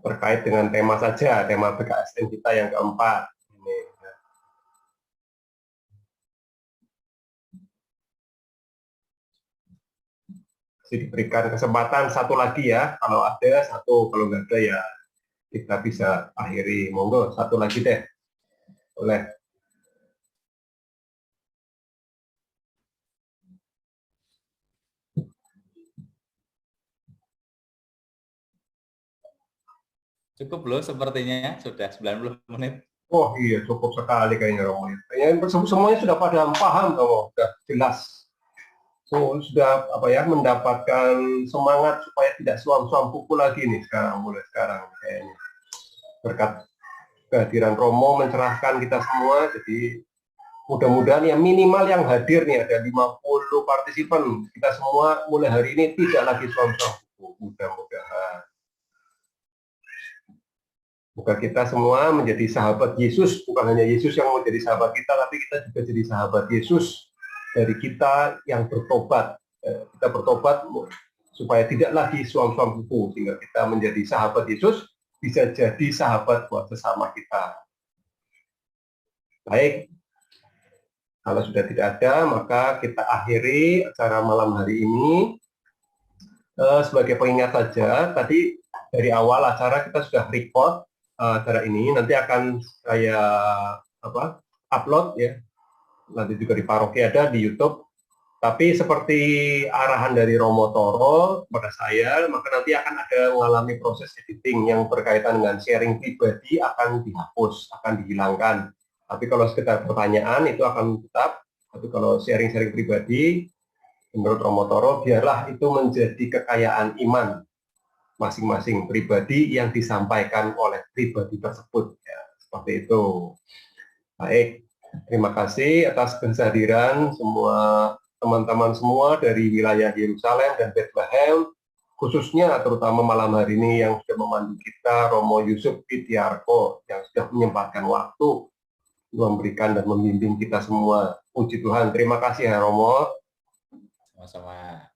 Terkait dengan tema saja, tema BKSN kita yang keempat. Ini. Masih diberikan kesempatan satu lagi ya, kalau ada satu, kalau nggak ada ya kita bisa akhiri. Monggo, satu lagi deh. Boleh. Cukup loh sepertinya, sudah 90 menit. Oh iya, cukup sekali kayaknya Romo. Kayaknya semuanya sudah pada paham, Romo. Sudah jelas. So, sudah apa ya, mendapatkan semangat supaya tidak suam-suam pukul lagi nih sekarang, mulai sekarang kayaknya. Berkat kehadiran Romo mencerahkan kita semua, jadi mudah-mudahan ya minimal yang hadir nih ada 50 partisipan. Kita semua mulai hari ini tidak lagi suam-suam pukul. Mudah-mudahan. Semoga kita semua menjadi sahabat Yesus, bukan hanya Yesus yang mau jadi sahabat kita, tapi kita juga jadi sahabat Yesus dari kita yang bertobat. Kita bertobat supaya tidak lagi suam-suam kuku, sehingga kita menjadi sahabat Yesus, bisa jadi sahabat buat sesama kita. Baik, kalau sudah tidak ada, maka kita akhiri acara malam hari ini. Sebagai pengingat saja, tadi dari awal acara kita sudah record acara ini, nanti akan saya upload ya, nanti juga di paroki ada di YouTube. Tapi seperti arahan dari Romo Toro kepada saya, maka nanti akan ada mengalami proses editing yang berkaitan dengan sharing pribadi akan dihapus, akan dihilangkan. Tapi kalau sekedar pertanyaan itu akan tetap. Tapi kalau sharing-sharing pribadi, menurut Romo Toro, biarlah itu menjadi kekayaan iman masing-masing pribadi yang disampaikan oleh pribadi tersebut. Ya, seperti itu. Baik, terima kasih atas kehadiran semua teman-teman semua dari wilayah Yerusalem dan Bethlehem, khususnya terutama malam hari ini yang sudah memandu kita, Romo Yusuf Widiarko, yang sudah menyempatkan waktu memberikan dan membimbing kita semua. Puji Tuhan, terima kasih ya Romo. Sama-sama.